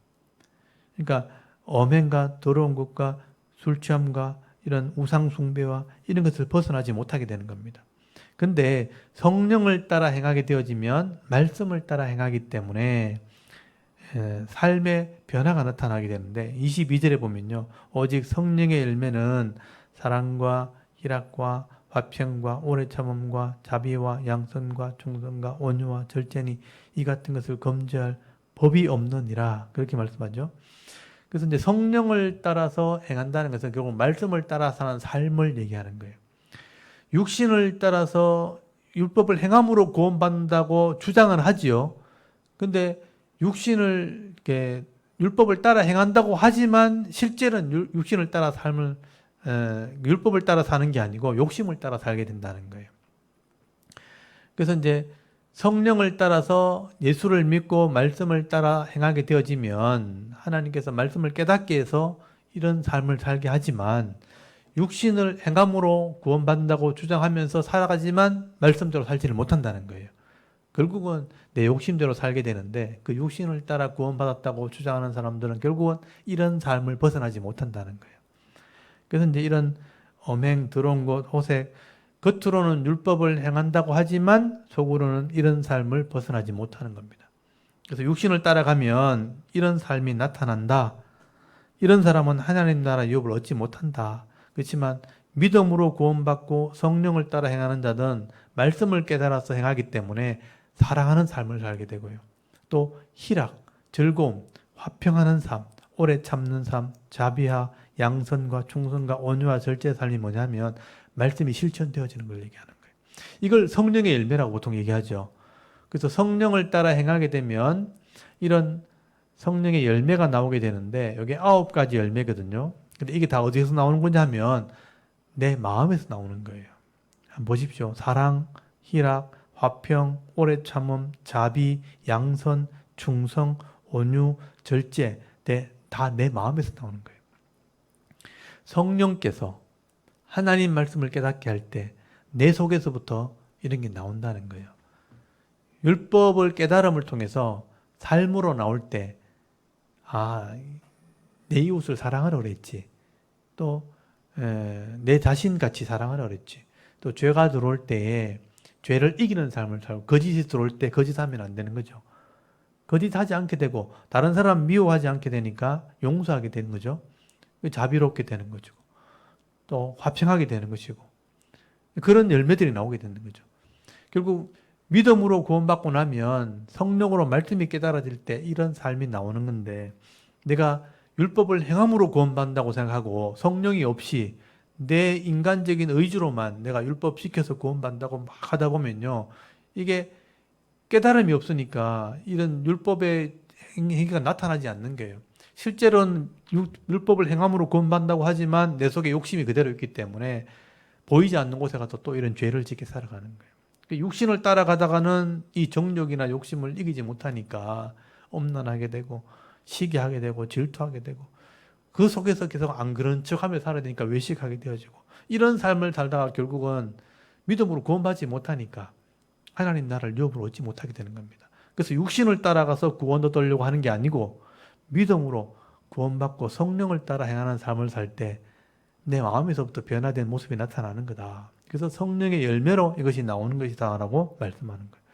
그러니까 엄행과 더러운 것과 술 취함과 이런 우상 숭배와 이런 것을 벗어나지 못하게 되는 겁니다. 근데 성령을 따라 행하게 되어지면 말씀을 따라 행하기 때문에 삶의 변화가 나타나게 되는데 22절에 보면요. 오직 성령의 열매는 사랑과 희락과 화평과 오래 참음과 자비와 양선과 충성과 온유와 절제니 이 같은 것을 검증할 법이 없느니라. 그렇게 말씀하죠. 그래서 이제 성령을 따라서 행한다는 것은 결국 말씀을 따라 사는 삶을 얘기하는 거예요. 육신을 따라서 율법을 행함으로 구원받는다고 주장은 하지요. 근데 육신을 이렇게 율법을 따라 행한다고 하지만 실제는 육신을 따라 삶을 율법을 따라 사는 게 아니고 욕심을 따라 살게 된다는 거예요. 그래서 이제 성령을 따라서 예수를 믿고 말씀을 따라 행하게 되어지면 하나님께서 말씀을 깨닫게 해서 이런 삶을 살게 하지만 육신을 행함으로 구원받는다고 주장하면서 살아가지만 말씀대로 살지를 못한다는 거예요. 결국은 내 욕심대로 살게 되는데 그 육신을 따라 구원받았다고 주장하는 사람들은 결국은 이런 삶을 벗어나지 못한다는 거예요. 그래서 이제 이런 엄행, 더러운 것, 호색, 겉으로는 율법을 행한다고 하지만 속으로는 이런 삶을 벗어나지 못하는 겁니다. 그래서 육신을 따라가면 이런 삶이 나타난다. 이런 사람은 하나님 나라 유업을 얻지 못한다. 그렇지만 믿음으로 구원받고 성령을 따라 행하는 자는 말씀을 깨달아서 행하기 때문에 사랑하는 삶을 살게 되고요. 또 희락, 즐거움, 화평하는 삶, 오래 참는 삶, 자비와 양선과 충성과 온유와 절제의 삶이 뭐냐면 말씀이 실천되어지는 걸 얘기하는 거예요. 이걸 성령의 열매라고 보통 얘기하죠. 그래서 성령을 따라 행하게 되면 이런 성령의 열매가 나오게 되는데 여기 9가지 열매거든요. 근데 이게 다 어디에서 나오는 거냐 하면 내 마음에서 나오는 거예요. 한번 보십시오. 사랑, 희락, 화평, 오래 참음, 자비, 양선, 충성, 온유, 절제 다 내 마음에서 나오는 거예요. 성령께서 하나님 말씀을 깨닫게 할 때 내 속에서부터 이런 게 나온다는 거예요. 율법을 깨달음을 통해서 삶으로 나올 때 내 이웃을 사랑하라 그랬지. 또 내 자신 같이 사랑하라 그랬지. 또 죄가 들어올 때에 죄를 이기는 삶을 살고 거짓이 들어올 때 거짓하면 안 되는 거죠. 거짓하지 않게 되고 다른 사람 미워하지 않게 되니까 용서하게 되는 거죠. 자비롭게 되는 거죠. 또 화평하게 되는 것이고 그런 열매들이 나오게 되는 거죠. 결국 믿음으로 구원받고 나면 성령으로 말씀이 깨달아질 때 이런 삶이 나오는 건데 내가 율법을 행함으로 구원받는다고 생각하고 성령이 없이 내 인간적인 의지로만 내가 율법 지켜서 구원받는다고 막 하다 보면요. 이게 깨달음이 없으니까 이런 율법의 행위가 나타나지 않는 거예요. 실제로는 율법을 행함으로 구원받는다고 하지만 내 속에 욕심이 그대로 있기 때문에 보이지 않는 곳에 가서 또 이런 죄를 짓게 살아가는 거예요. 육신을 따라가다가는 이 정욕이나 욕심을 이기지 못하니까 엄난하게 되고 시기하게 되고 질투하게 되고 그 속에서 계속 안 그런 척하며 살아야 되니까 외식하게 되어지고 이런 삶을 살다가 결국은 믿음으로 구원받지 못하니까 하나님 나라를 유업으로 얻지 못하게 되는 겁니다. 그래서 육신을 따라가서 구원 얻으려고 하는 게 아니고 믿음으로 구원받고 성령을 따라 행하는 삶을 살 때 내 마음에서부터 변화된 모습이 나타나는 거다. 그래서 성령의 열매로 이것이 나오는 것이다라고 말씀하는 거예요.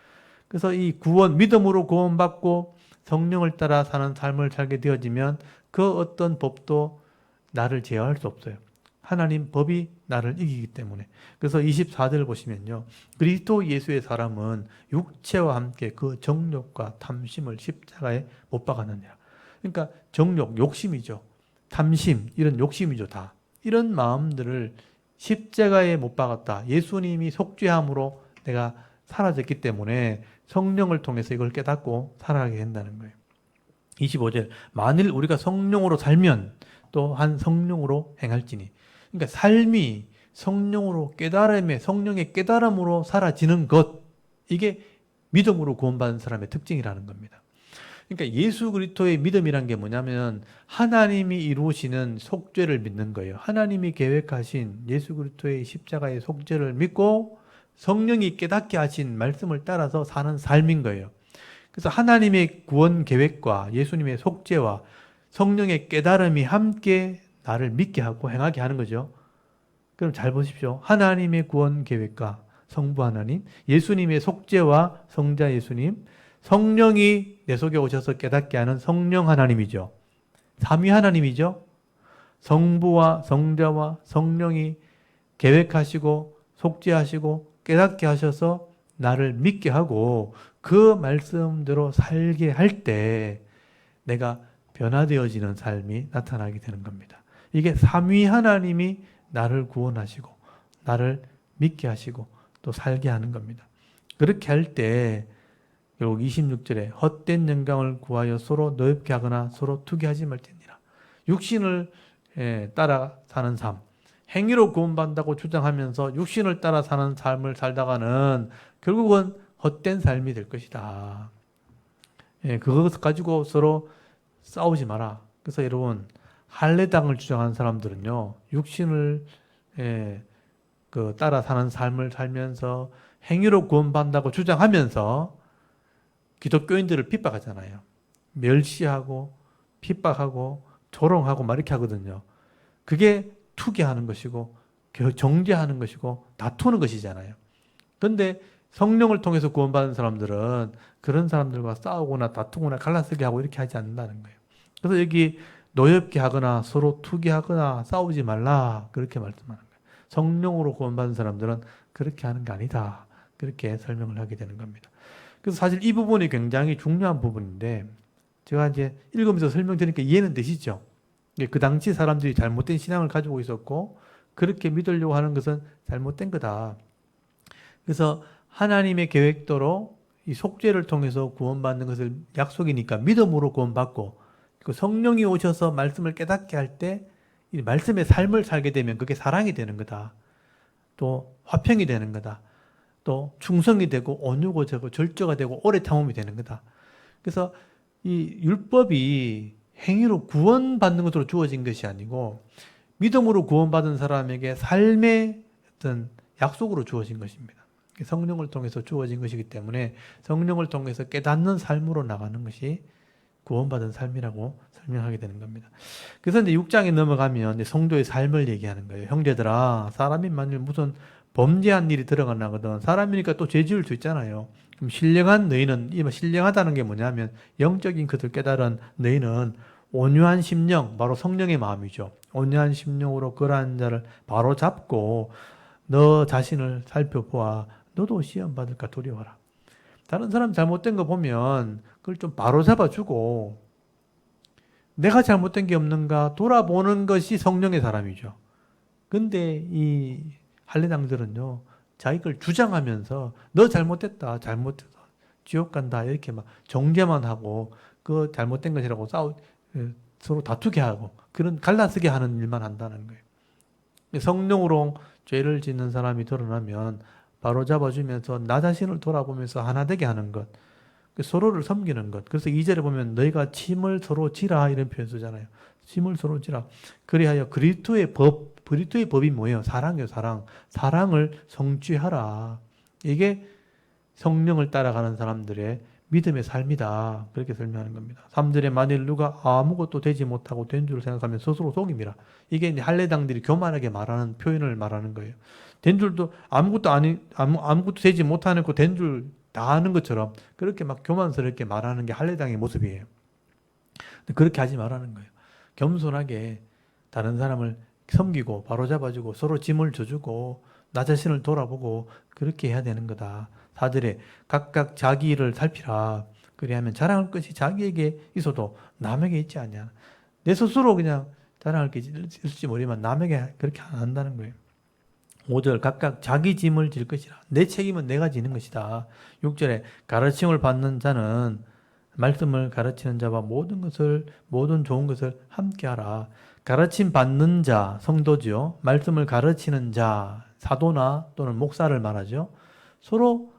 그래서 이 구원, 믿음으로 구원받고 성령을 따라 사는 삶을 살게 되어지면 그 어떤 법도 나를 제어할 수 없어요. 하나님 법이 나를 이기기 때문에. 그래서 24절 보시면요. 그리스도 예수의 사람은 육체와 함께 그 정욕과 탐심을 십자가에 못 박았느니라. 그러니까 정욕, 욕심이죠. 탐심, 이런 욕심이죠. 다. 이런 마음들을 십자가에 못 박았다. 예수님이 속죄함으로 내가 사라졌기 때문에 성령을 통해서 이걸 깨닫고 살아가게 된다는 거예요. 25절. 만일 우리가 성령으로 살면 또한 성령으로 행할지니. 그러니까 삶이 성령으로 깨달음에 성령의 깨달음으로 사라지는 것. 이게 믿음으로 구원받은 사람의 특징이라는 겁니다. 그러니까 예수 그리스도의 믿음이란 게 뭐냐면 하나님이 이루시는 속죄를 믿는 거예요. 하나님이 계획하신 예수 그리스도의 십자가의 속죄를 믿고 성령이 깨닫게 하신 말씀을 따라서 사는 삶인 거예요. 그래서 하나님의 구원 계획과 예수님의 속죄와 성령의 깨달음이 함께 나를 믿게 하고 행하게 하는 거죠. 그럼 잘 보십시오. 하나님의 구원 계획과 성부 하나님, 예수님의 속죄와 성자 예수님, 성령이 내 속에 오셔서 깨닫게 하는 성령 하나님이죠. 삼위 하나님이죠. 성부와 성자와 성령이 계획하시고 속죄하시고 깨닫게 하셔서 나를 믿게 하고 그 말씀대로 살게 할 때 내가 변화되어지는 삶이 나타나게 되는 겁니다. 이게 삼위 하나님이 나를 구원하시고 나를 믿게 하시고 또 살게 하는 겁니다. 그렇게 할 때 결국 26절에 헛된 영광을 구하여 서로 노엽게 하거나 서로 투기하지 말지니라. 육신을 따라 사는 삶, 행위로 구원받는다고 주장하면서 육신을 따라 사는 삶을 살다가는 결국은 헛된 삶이 될 것이다. 그것 가지고 서로 싸우지 마라. 그래서 여러분 할례당을 주장하는 사람들은요, 육신을 따라 사는 삶을 살면서 행위로 구원받는다고 주장하면서 기독교인들을 핍박하잖아요. 멸시하고 핍박하고 조롱하고 막 이렇게 하거든요. 그게 투기하는 것이고 정죄하는 것이고 다투는 것이잖아요. 그런데 성령을 통해서 구원받은 사람들은 그런 사람들과 싸우거나 다투거나 갈라서게 하고 이렇게 하지 않는다는 거예요. 그래서 여기 노엽게 하거나 서로 투기하거나 싸우지 말라 그렇게 말씀하는 거예요. 성령으로 구원받은 사람들은 그렇게 하는 게 아니다. 그렇게 설명을 하게 되는 겁니다. 그래서 사실 이 부분이 굉장히 중요한 부분인데 제가 이제 읽으면서 설명드리니까 이해는 되시죠? 그 당시 사람들이 잘못된 신앙을 가지고 있었고 그렇게 믿으려고 하는 것은 잘못된 거다. 그래서 하나님의 계획대로 이 속죄를 통해서 구원받는 것을 약속이니까 믿음으로 구원받고 그 성령이 오셔서 말씀을 깨닫게 할 때 이 말씀의 삶을 살게 되면 그게 사랑이 되는 거다. 또 화평이 되는 거다. 또 충성이 되고 온유고 절제가 되고 오래 참음이 되는 거다. 그래서 이 율법이 행위로 구원받는 것으로 주어진 것이 아니고 믿음으로 구원받은 사람에게 삶의 어떤 약속으로 주어진 것입니다. 성령을 통해서 주어진 것이기 때문에 성령을 통해서 깨닫는 삶으로 나가는 것이 구원받은 삶이라고 설명하게 되는 겁니다. 그래서 이제 6장에 넘어가면 이제 성도의 삶을 얘기하는 거예요. 형제들아, 사람이 만일 무슨 범죄한 일이 들어가거든. 사람이니까 또 죄 지을 수 있잖아요. 그럼 신령한 너희는, 이 신령하다는 게 뭐냐면 영적인 것을 깨달은 너희는 온유한 심령, 바로 성령의 마음이죠. 온유한 심령으로 그러한 자를 바로 잡고 너 자신을 살펴보아 너도 시험 받을까 두려워라. 다른 사람 잘못된 거 보면 그걸 좀 바로 잡아주고 내가 잘못된 게 없는가 돌아보는 것이 성령의 사람이죠. 근데 이 할례당들은요, 자기 걸 주장하면서 너 잘못됐다, 잘못됐다, 지옥 간다 이렇게 막 정죄만 하고 그 잘못된 것이라고 서로 다투게 하고 그런 갈라쓰게 하는 일만 한다는 거예요. 성령으로 죄를 짓는 사람이 드러나면 바로 잡아주면서 나 자신을 돌아보면서 하나 되게 하는 것, 서로를 섬기는 것. 그래서 2절에 보면 너희가 침을 서로 지라 이런 표현 쓰잖아요. 침을 서로 지라. 그리하여 그리스도의 법이 뭐예요? 사랑이에요, 사랑. 사랑을 성취하라. 이게 성령을 따라가는 사람들의 믿음의 삶이다. 그렇게 설명하는 겁니다. 3절에 만일 누가 아무것도 되지 못하고 된 줄 생각하면 스스로 속임이라. 이게 이제 할례당들이 교만하게 말하는 표현을 말하는 거예요. 된 줄도 아무것도 되지 못하는 거 된 줄 다 아는 것처럼 그렇게 막 교만스럽게 말하는 게 할례당의 모습이에요. 근데 그렇게 하지 말라는 거예요. 겸손하게 다른 사람을 섬기고 바로잡아주고 서로 짐을 져주고 나 자신을 돌아보고 그렇게 해야 되는 거다. 4절에 각각 자기 일을 살피라. 그리하면 자랑할 것이 자기에게 있어도 남에게 있지 않냐. 내 스스로 그냥 자랑할 게 있을지 모르지만 남에게 그렇게 안 한다는 거예요. 5절 각각 자기 짐을 질 것이라. 내 책임은 내가 지는 것이다. 6절에 가르침을 받는 자는 말씀을 가르치는 자와 모든 좋은 것을 함께하라. 가르침 받는 자, 성도죠. 말씀을 가르치는 자, 사도나 또는 목사를 말하죠. 서로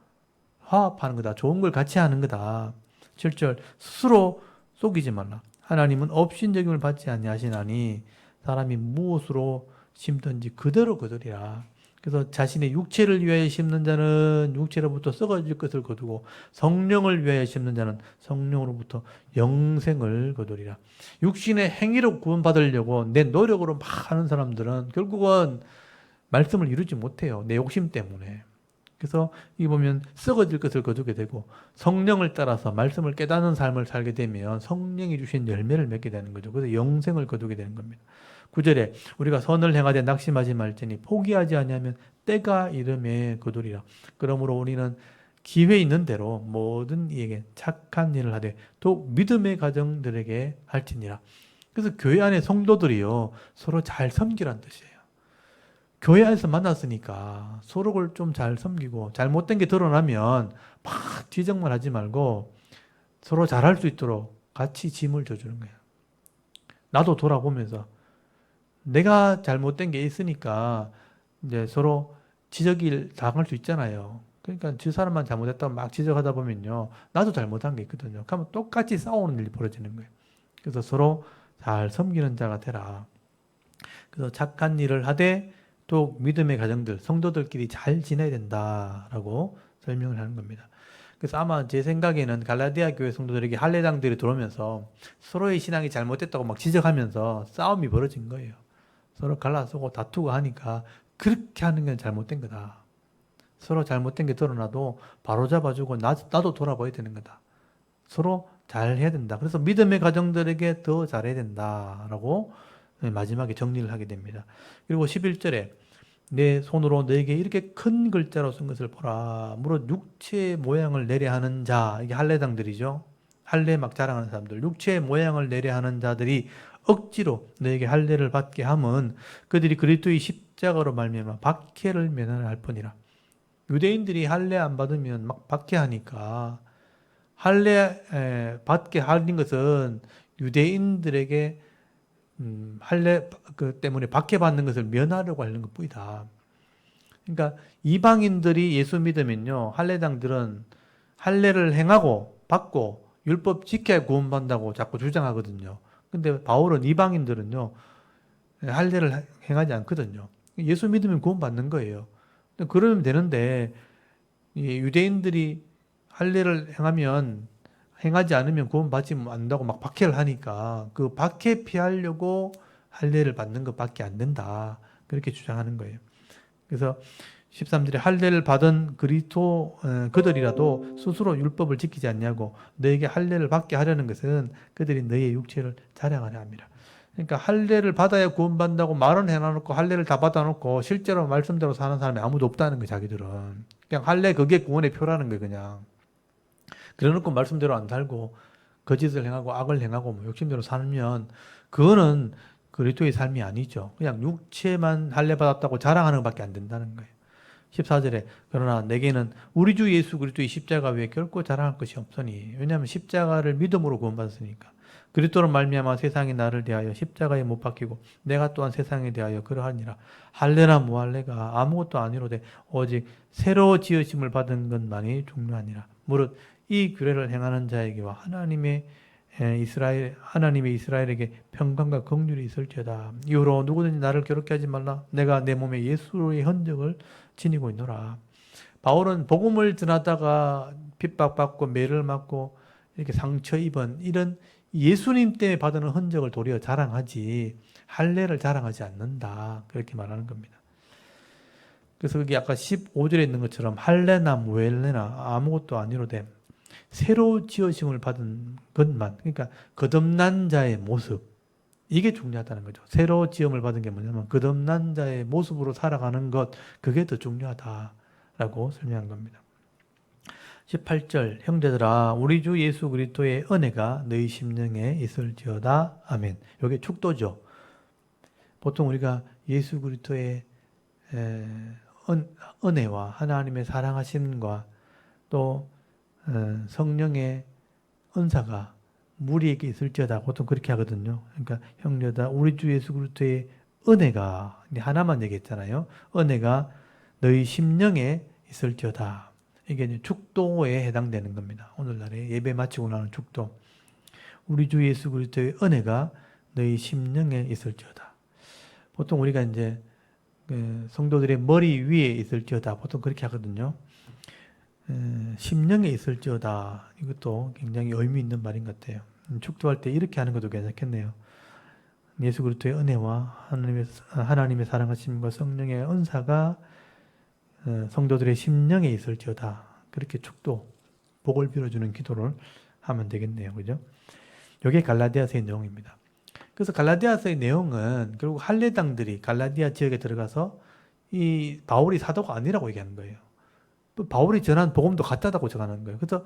화합하는 거다. 좋은 걸 같이 하는 거다. 7절 스스로 속이지 말라. 하나님은 업신여김을 받지 아니하시나니 사람이 무엇으로 심든지 그대로 거두리라. 그래서 자신의 육체를 위하여 심는 자는 육체로부터 썩어질 것을 거두고 성령을 위하여 심는 자는 성령으로부터 영생을 거두리라. 육신의 행위로 구원받으려고 내 노력으로 막 하는 사람들은 결국은 말씀을 이루지 못해요. 내 욕심 때문에. 그래서 이 보면 썩어질 것을 거두게 되고 성령을 따라서 말씀을 깨닫는 삶을 살게 되면 성령이 주신 열매를 맺게 되는 거죠. 그래서 영생을 거두게 되는 겁니다. 9절에 우리가 선을 행하되 낙심하지 말지니 포기하지 아니하면 때가 이름에 거두리라. 그러므로 우리는 기회 있는 대로 모든 이에게 착한 일을 하되 또 믿음의 가정들에게 할지니라. 그래서 교회 안에 성도들이요 서로 잘 섬기란 뜻이에요. 교회 안에서 만났으니까 서로를 좀 잘 섬기고 잘못된 게 드러나면 막 지적만 하지 말고 서로 잘할 수 있도록 같이 짐을 져주는 거예요. 나도 돌아보면서 내가 잘못된 게 있으니까 이제 서로 지적을 당할 수 있잖아요. 그러니까 저 사람만 잘못했다고 막 지적하다 보면요. 나도 잘못한 게 있거든요. 그러면 똑같이 싸우는 일이 벌어지는 거예요. 그래서 서로 잘 섬기는 자가 되라. 그래서 착한 일을 하되 또 믿음의 가정들, 성도들끼리 잘 지내야 된다라고 설명을 하는 겁니다. 그래서 아마 제 생각에는 갈라디아 교회 성도들에게 할례당들이 들어오면서 서로의 신앙이 잘못됐다고 막 지적하면서 싸움이 벌어진 거예요. 서로 갈라서고 다투고 하니까 그렇게 하는 건 잘못된 거다. 서로 잘못된 게 드러나도 바로 잡아주고 나도 돌아봐야 되는 거다. 서로 잘 해야 된다. 그래서 믿음의 가정들에게 더 잘해야 된다라고 마지막에 정리를 하게 됩니다. 그리고 11절에 내 손으로 너에게 이렇게 큰 글자로 쓴 것을 보라. 무릇 육체의 모양을 내려 하는 자, 이게 할례당들이죠. 할례 막 자랑하는 사람들, 육체의 모양을 내려 하는 자들이 억지로 너에게 할례를 받게 함은 그들이 그리스도의 십자가로 말미암아 박해를 면할 뿐이라. 유대인들이 할례 안 받으면 막 박해하니까 할례 받게 하는 것은 유대인들에게 할례 때문에 박해받는 것을 면하려고 하는 것뿐이다. 그러니까 이방인들이 예수 믿으면요, 할례당들은 할례를 행하고 받고 율법 지켜야 구원받는다고 자꾸 주장하거든요. 근데 바울은 이방인들은요, 할례를 행하지 않거든요. 예수 믿으면 구원받는 거예요. 그러면 되는데 유대인들이 할례를 행하지 않으면 구원받지 않는다고 막 박해를 하니까 그 박해 피하려고 할례를 받는 것밖에 안 된다. 그렇게 주장하는 거예요. 그래서 13절에 할례를 받은 그리스도 그들이라도 스스로 율법을 지키지 않냐고, 너에게 할례를 받게 하려는 것은 그들이 너의 육체를 자랑하려 함이라. 그러니까 할례를 받아야 구원받는다고 말은 해놔놓고 할례를 다 받아놓고 실제로 말씀대로 사는 사람이 아무도 없다는 거예요. 자기들은 그냥 할례 그게 구원의 표라는 거예요. 그냥 그래놓고 말씀대로 안 살고 거짓을 행하고 악을 행하고 뭐 욕심대로 살면 그거는 그리스도의 삶이 아니죠. 그냥 육체만 할례 받았다고 자랑하는 것밖에 안 된다는 거예요. 14절에 그러나 내게는 우리 주 예수 그리스도의 십자가 외에 결코 자랑할 것이 없으니, 왜냐하면 십자가를 믿음으로 구원받았으니까. 그리스도로 말미암아 세상이 나를 대하여 십자가에 못 박히고 내가 또한 세상에 대하여 그러하니라. 할례나 무할례가 아무것도 아니로되 오직 새로 지으심을 받은 것만이 중요하니라. 무릇 이 규례를 행하는 자에게와 하나님의 이스라엘에게 평강과 긍휼이 있을지어다. 이후로 누구든지 나를 괴롭게 하지 말라. 내가 내 몸에 예수의 흔적을 지니고 있노라. 바울은 복음을 전하다가 핍박받고 매를 맞고 이렇게 상처 입은 이런 예수님 때문에 받은 흔적을 도리어 자랑하지 할례를 자랑하지 않는다. 그렇게 말하는 겁니다. 그래서 그게 아까 15절에 있는 것처럼 할례나 무할례나 아무것도 아니로되 새로 지으심을 받은 것만, 그러니까 거듭난 자의 모습, 이게 중요하다는 거죠. 새로 지음을 받은 게 뭐냐면 거듭난 자의 모습으로 살아가는 것, 그게 더 중요하다라고 설명한 겁니다. 18절 형제들아 우리 주 예수 그리스도의 은혜가 너희 심령에 있을지어다. 아멘. 이게 축도죠. 보통 우리가 예수 그리스도의 은혜와 하나님의 사랑하심과 또 성령의 은사가 무리에게 있을지어다. 보통 그렇게 하거든요. 그러니까 형제다 우리 주 예수 그리스도의 은혜가, 하나만 얘기했잖아요. 은혜가 너희 심령에 있을지어다. 이게 이제 축도에 해당되는 겁니다. 오늘날에 예배 마치고 나는 축도. 우리 주 예수 그리스도의 은혜가 너희 심령에 있을지어다. 보통 우리가 이제 성도들의 머리 위에 있을지어다. 보통 그렇게 하거든요. 심령에 있을지어다. 이것도 굉장히 의미 있는 말인 것 같아요. 축도할 때 이렇게 하는 것도 괜찮겠네요. 예수 그리스도의 은혜와 하나님의 사랑하심과 성령의 은사가 성도들의 심령에 있을지어다. 그렇게 축도, 복을 빌어주는 기도를 하면 되겠네요. 그죠? 이게 갈라디아서의 내용입니다. 그래서 갈라디아서의 내용은 결국 할례당들이 갈라디아 지역에 들어가서 이 바울이 사도가 아니라고 얘기하는 거예요. 바울이 전한 복음도 가짜다고 전하는 거예요. 그래서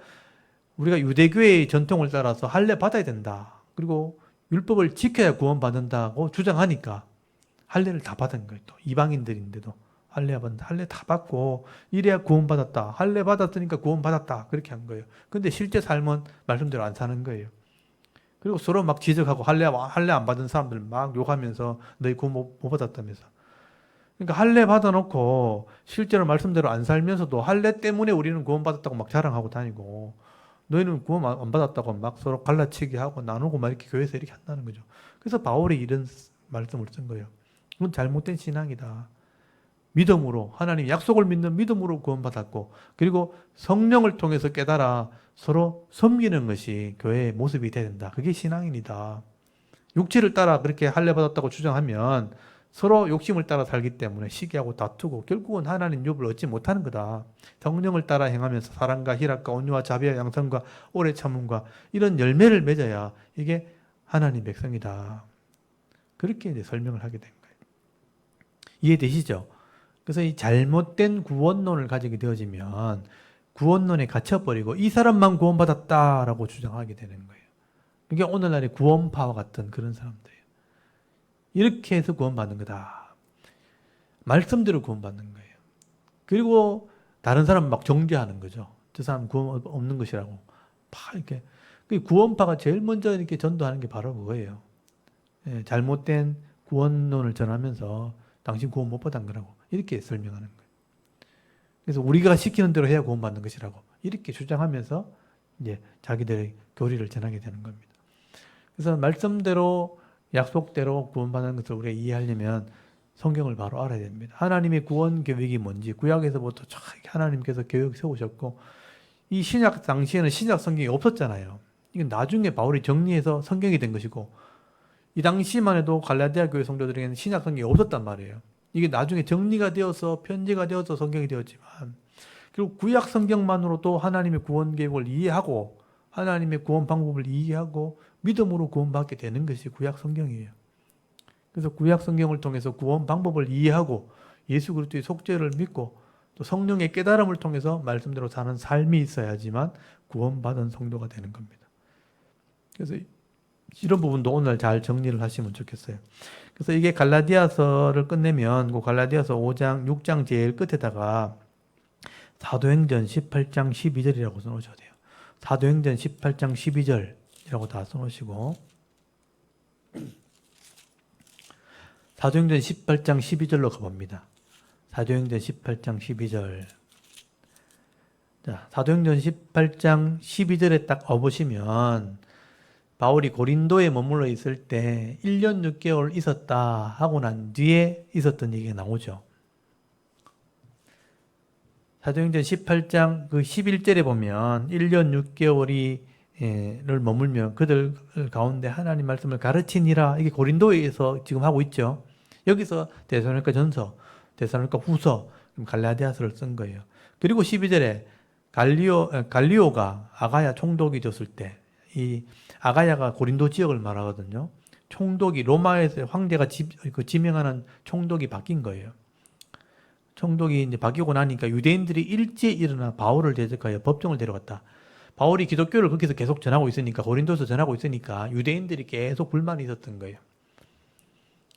우리가 유대교의 전통을 따라서 할례 받아야 된다. 그리고 율법을 지켜야 구원받는다고 주장하니까 할례를 다 받은 거예요. 또 이방인들인데도 할례 다 받고 이래야 구원받았다. 할례 받았으니까 구원받았다. 그렇게 한 거예요. 근데 실제 삶은 말씀대로 안 사는 거예요. 그리고 서로 막 지적하고 할례 안 받은 사람들 막 욕하면서 너희 구원 못 받았다면서. 그러니까 할례 받아놓고 실제로 말씀대로 안 살면서도 할례 때문에 우리는 구원받았다고 막 자랑하고 다니고 너희는 구원 안 받았다고 막 서로 갈라치기 하고 나누고 막 이렇게 교회에서 이렇게 한다는 거죠. 그래서 바울이 이런 말씀을 쓴 거예요. 그건 잘못된 신앙이다. 믿음으로 하나님 약속을 믿는 믿음으로 구원받았고 그리고 성령을 통해서 깨달아 서로 섬기는 것이 교회의 모습이 돼야 된다. 그게 신앙입니다. 육체를 따라 그렇게 할례 받았다고 주장하면 서로 욕심을 따라 살기 때문에 시기하고 다투고 결국은 하나님 욥을 얻지 못하는 거다. 성령을 따라 행하면서 사랑과 희락과 온유와 자비와 양선과 오래 참음과 이런 열매를 맺어야 이게 하나님 백성이다. 그렇게 이제 설명을 하게 된 거예요. 이해되시죠? 그래서 이 잘못된 구원론을 가지게 되어지면 구원론에 갇혀버리고 이 사람만 구원받았다라고 주장하게 되는 거예요. 그게 오늘날의 구원파와 같은 그런 사람들이에요. 이렇게 해서 구원받는 거다. 말씀대로 구원받는 거예요. 그리고 다른 사람 막 정죄하는 거죠. 저 사람 구원 없는 것이라고. 이렇게. 구원파가 제일 먼저 이렇게 전도하는 게 바로 그거예요. 잘못된 구원론을 전하면서 당신 구원 못 받은 거라고. 이렇게 설명하는 거예요. 그래서 우리가 시키는 대로 해야 구원받는 것이라고. 이렇게 주장하면서 이제 자기들의 교리를 전하게 되는 겁니다. 그래서 말씀대로 약속대로 구원받는 것을 우리가 이해하려면 성경을 바로 알아야 됩니다. 하나님의 구원 계획이 뭔지 구약에서부터 하나님께서 계획 세우셨고 이 신약 당시에는 신약 성경이 없었잖아요. 이건 나중에 바울이 정리해서 성경이 된 것이고, 이 당시만 해도 갈라디아 교회 성도들에게는 신약 성경이 없었단 말이에요. 이게 나중에 정리가 되어서 편지가 되어서 성경이 되었지만, 결국 구약 성경만으로도 하나님의 구원 계획을 이해하고 하나님의 구원 방법을 이해하고 믿음으로 구원받게 되는 것이 구약 성경이에요. 그래서 구약 성경을 통해서 구원 방법을 이해하고 예수 그리스도의 속죄를 믿고 또 성령의 깨달음을 통해서 말씀대로 사는 삶이 있어야지만 구원받은 성도가 되는 겁니다. 그래서 이런 부분도 오늘 잘 정리를 하시면 좋겠어요. 그래서 이게 갈라디아서를 끝내면 그 갈라디아서 5장, 6장 제일 끝에다가 사도행전 18장 12절이라고 써놓으셔야 돼요. 사도행전 18장 12절이라고 다 써놓으시고, 사도행전 18장 12절로 가봅니다. 사도행전 18장 12절. 자, 사도행전 18장 12절에 딱 와보시면 바울이 고린도에 머물러 있을 때 1년 6개월 있었다 하고 난 뒤에 있었던 얘기가 나오죠. 사도행전 18장 그 11절에 보면 1년 6개월이 를 머물며 그들 가운데 하나님 말씀을 가르치니라. 이게 고린도에서 지금 하고 있죠. 여기서 데살로니가 전서, 데살로니가 후서, 갈라디아서를 쓴 거예요. 그리고 12절에 갈리오가 아가야 총독이 됐을 때, 이 아가야가 고린도 지역을 말하거든요. 총독이 로마에서 황제가 지명하는 총독이 바뀐 거예요. 총독이 이제 바뀌고 나니까 유대인들이 일제히 일어나 바울을 대적하여 법정을 데려갔다. 바울이 기독교를 거기서 계속 전하고 있으니까, 고린도에서 전하고 있으니까 유대인들이 계속 불만이 있었던 거예요.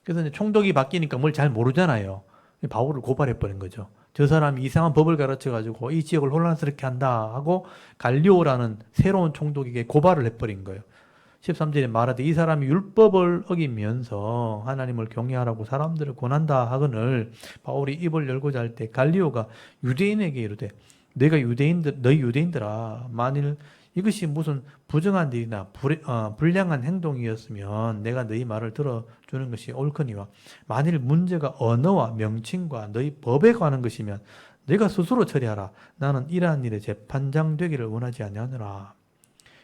그래서 이제 총독이 바뀌니까 뭘 잘 모르잖아요. 바울을 고발해버린 거죠. 저 사람이 이상한 법을 가르쳐가지고 이 지역을 혼란스럽게 한다 하고 갈리오라는 새로운 총독에게 고발을 해버린 거예요. 13절에 말하되 이 사람이 율법을 어기면서 하나님을 경외하라고 사람들을 권한다 하거늘 바울이 입을 열고자 할 때 갈리오가 유대인에게 이르되 너희 유대인들아 만일 이것이 무슨 부정한 일이나 불량한 행동이었으면 내가 너희 말을 들어주는 것이 옳거니와 만일 문제가 언어와 명칭과 너희 법에 관한 것이면 너희가 스스로 처리하라. 나는 이러한 일에 재판장 되기를 원하지 아니하노라.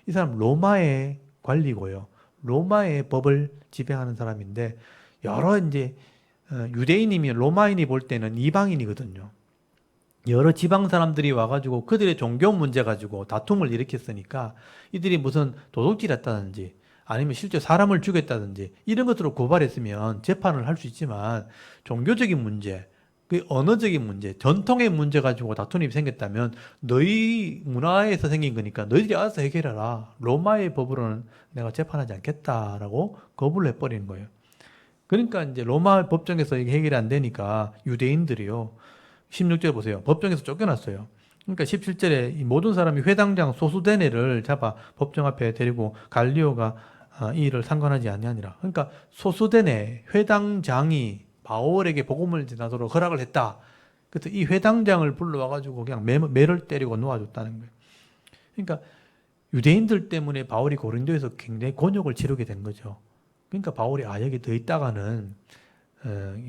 이 사람 로마의 관리고요. 로마의 법을 지배하는 사람인데 여러 이제 유대인이면 로마인이 볼 때는 이방인이거든요. 여러 지방 사람들이 와가지고 그들의 종교 문제 가지고 다툼을 일으켰으니까 이들이 무슨 도둑질 했다든지 아니면 실제 사람을 죽였다든지 이런 것으로 고발했으면 재판을 할 수 있지만 종교적인 문제, 그 언어적인 문제, 전통의 문제 가지고 다툼이 생겼다면 너희 문화에서 생긴 거니까 너희들이 알아서 해결해라. 로마의 법으로는 내가 재판하지 않겠다라고 거부를 해버리는 거예요. 그러니까 이제 로마 법정에서 이게 해결이 안 되니까 유대인들이요. 16절 보세요. 법정에서 쫓겨났어요. 그러니까 17절에 이 모든 사람이 회당장 소수데네를 잡아 법정 앞에 데리고 갈리오가 이 일을 상관하지 아니하니라. 그러니까 소수데네 회당장이 바울에게 복음을 전하도록 허락을 했다. 그래서 이 회당장을 불러와가지고 그냥 매를 때리고 놓아줬다는 거예요. 그러니까 유대인들 때문에 바울이 고린도에서 굉장히 곤욕을 치르게 된 거죠. 그러니까 바울이 여기 더 있다가는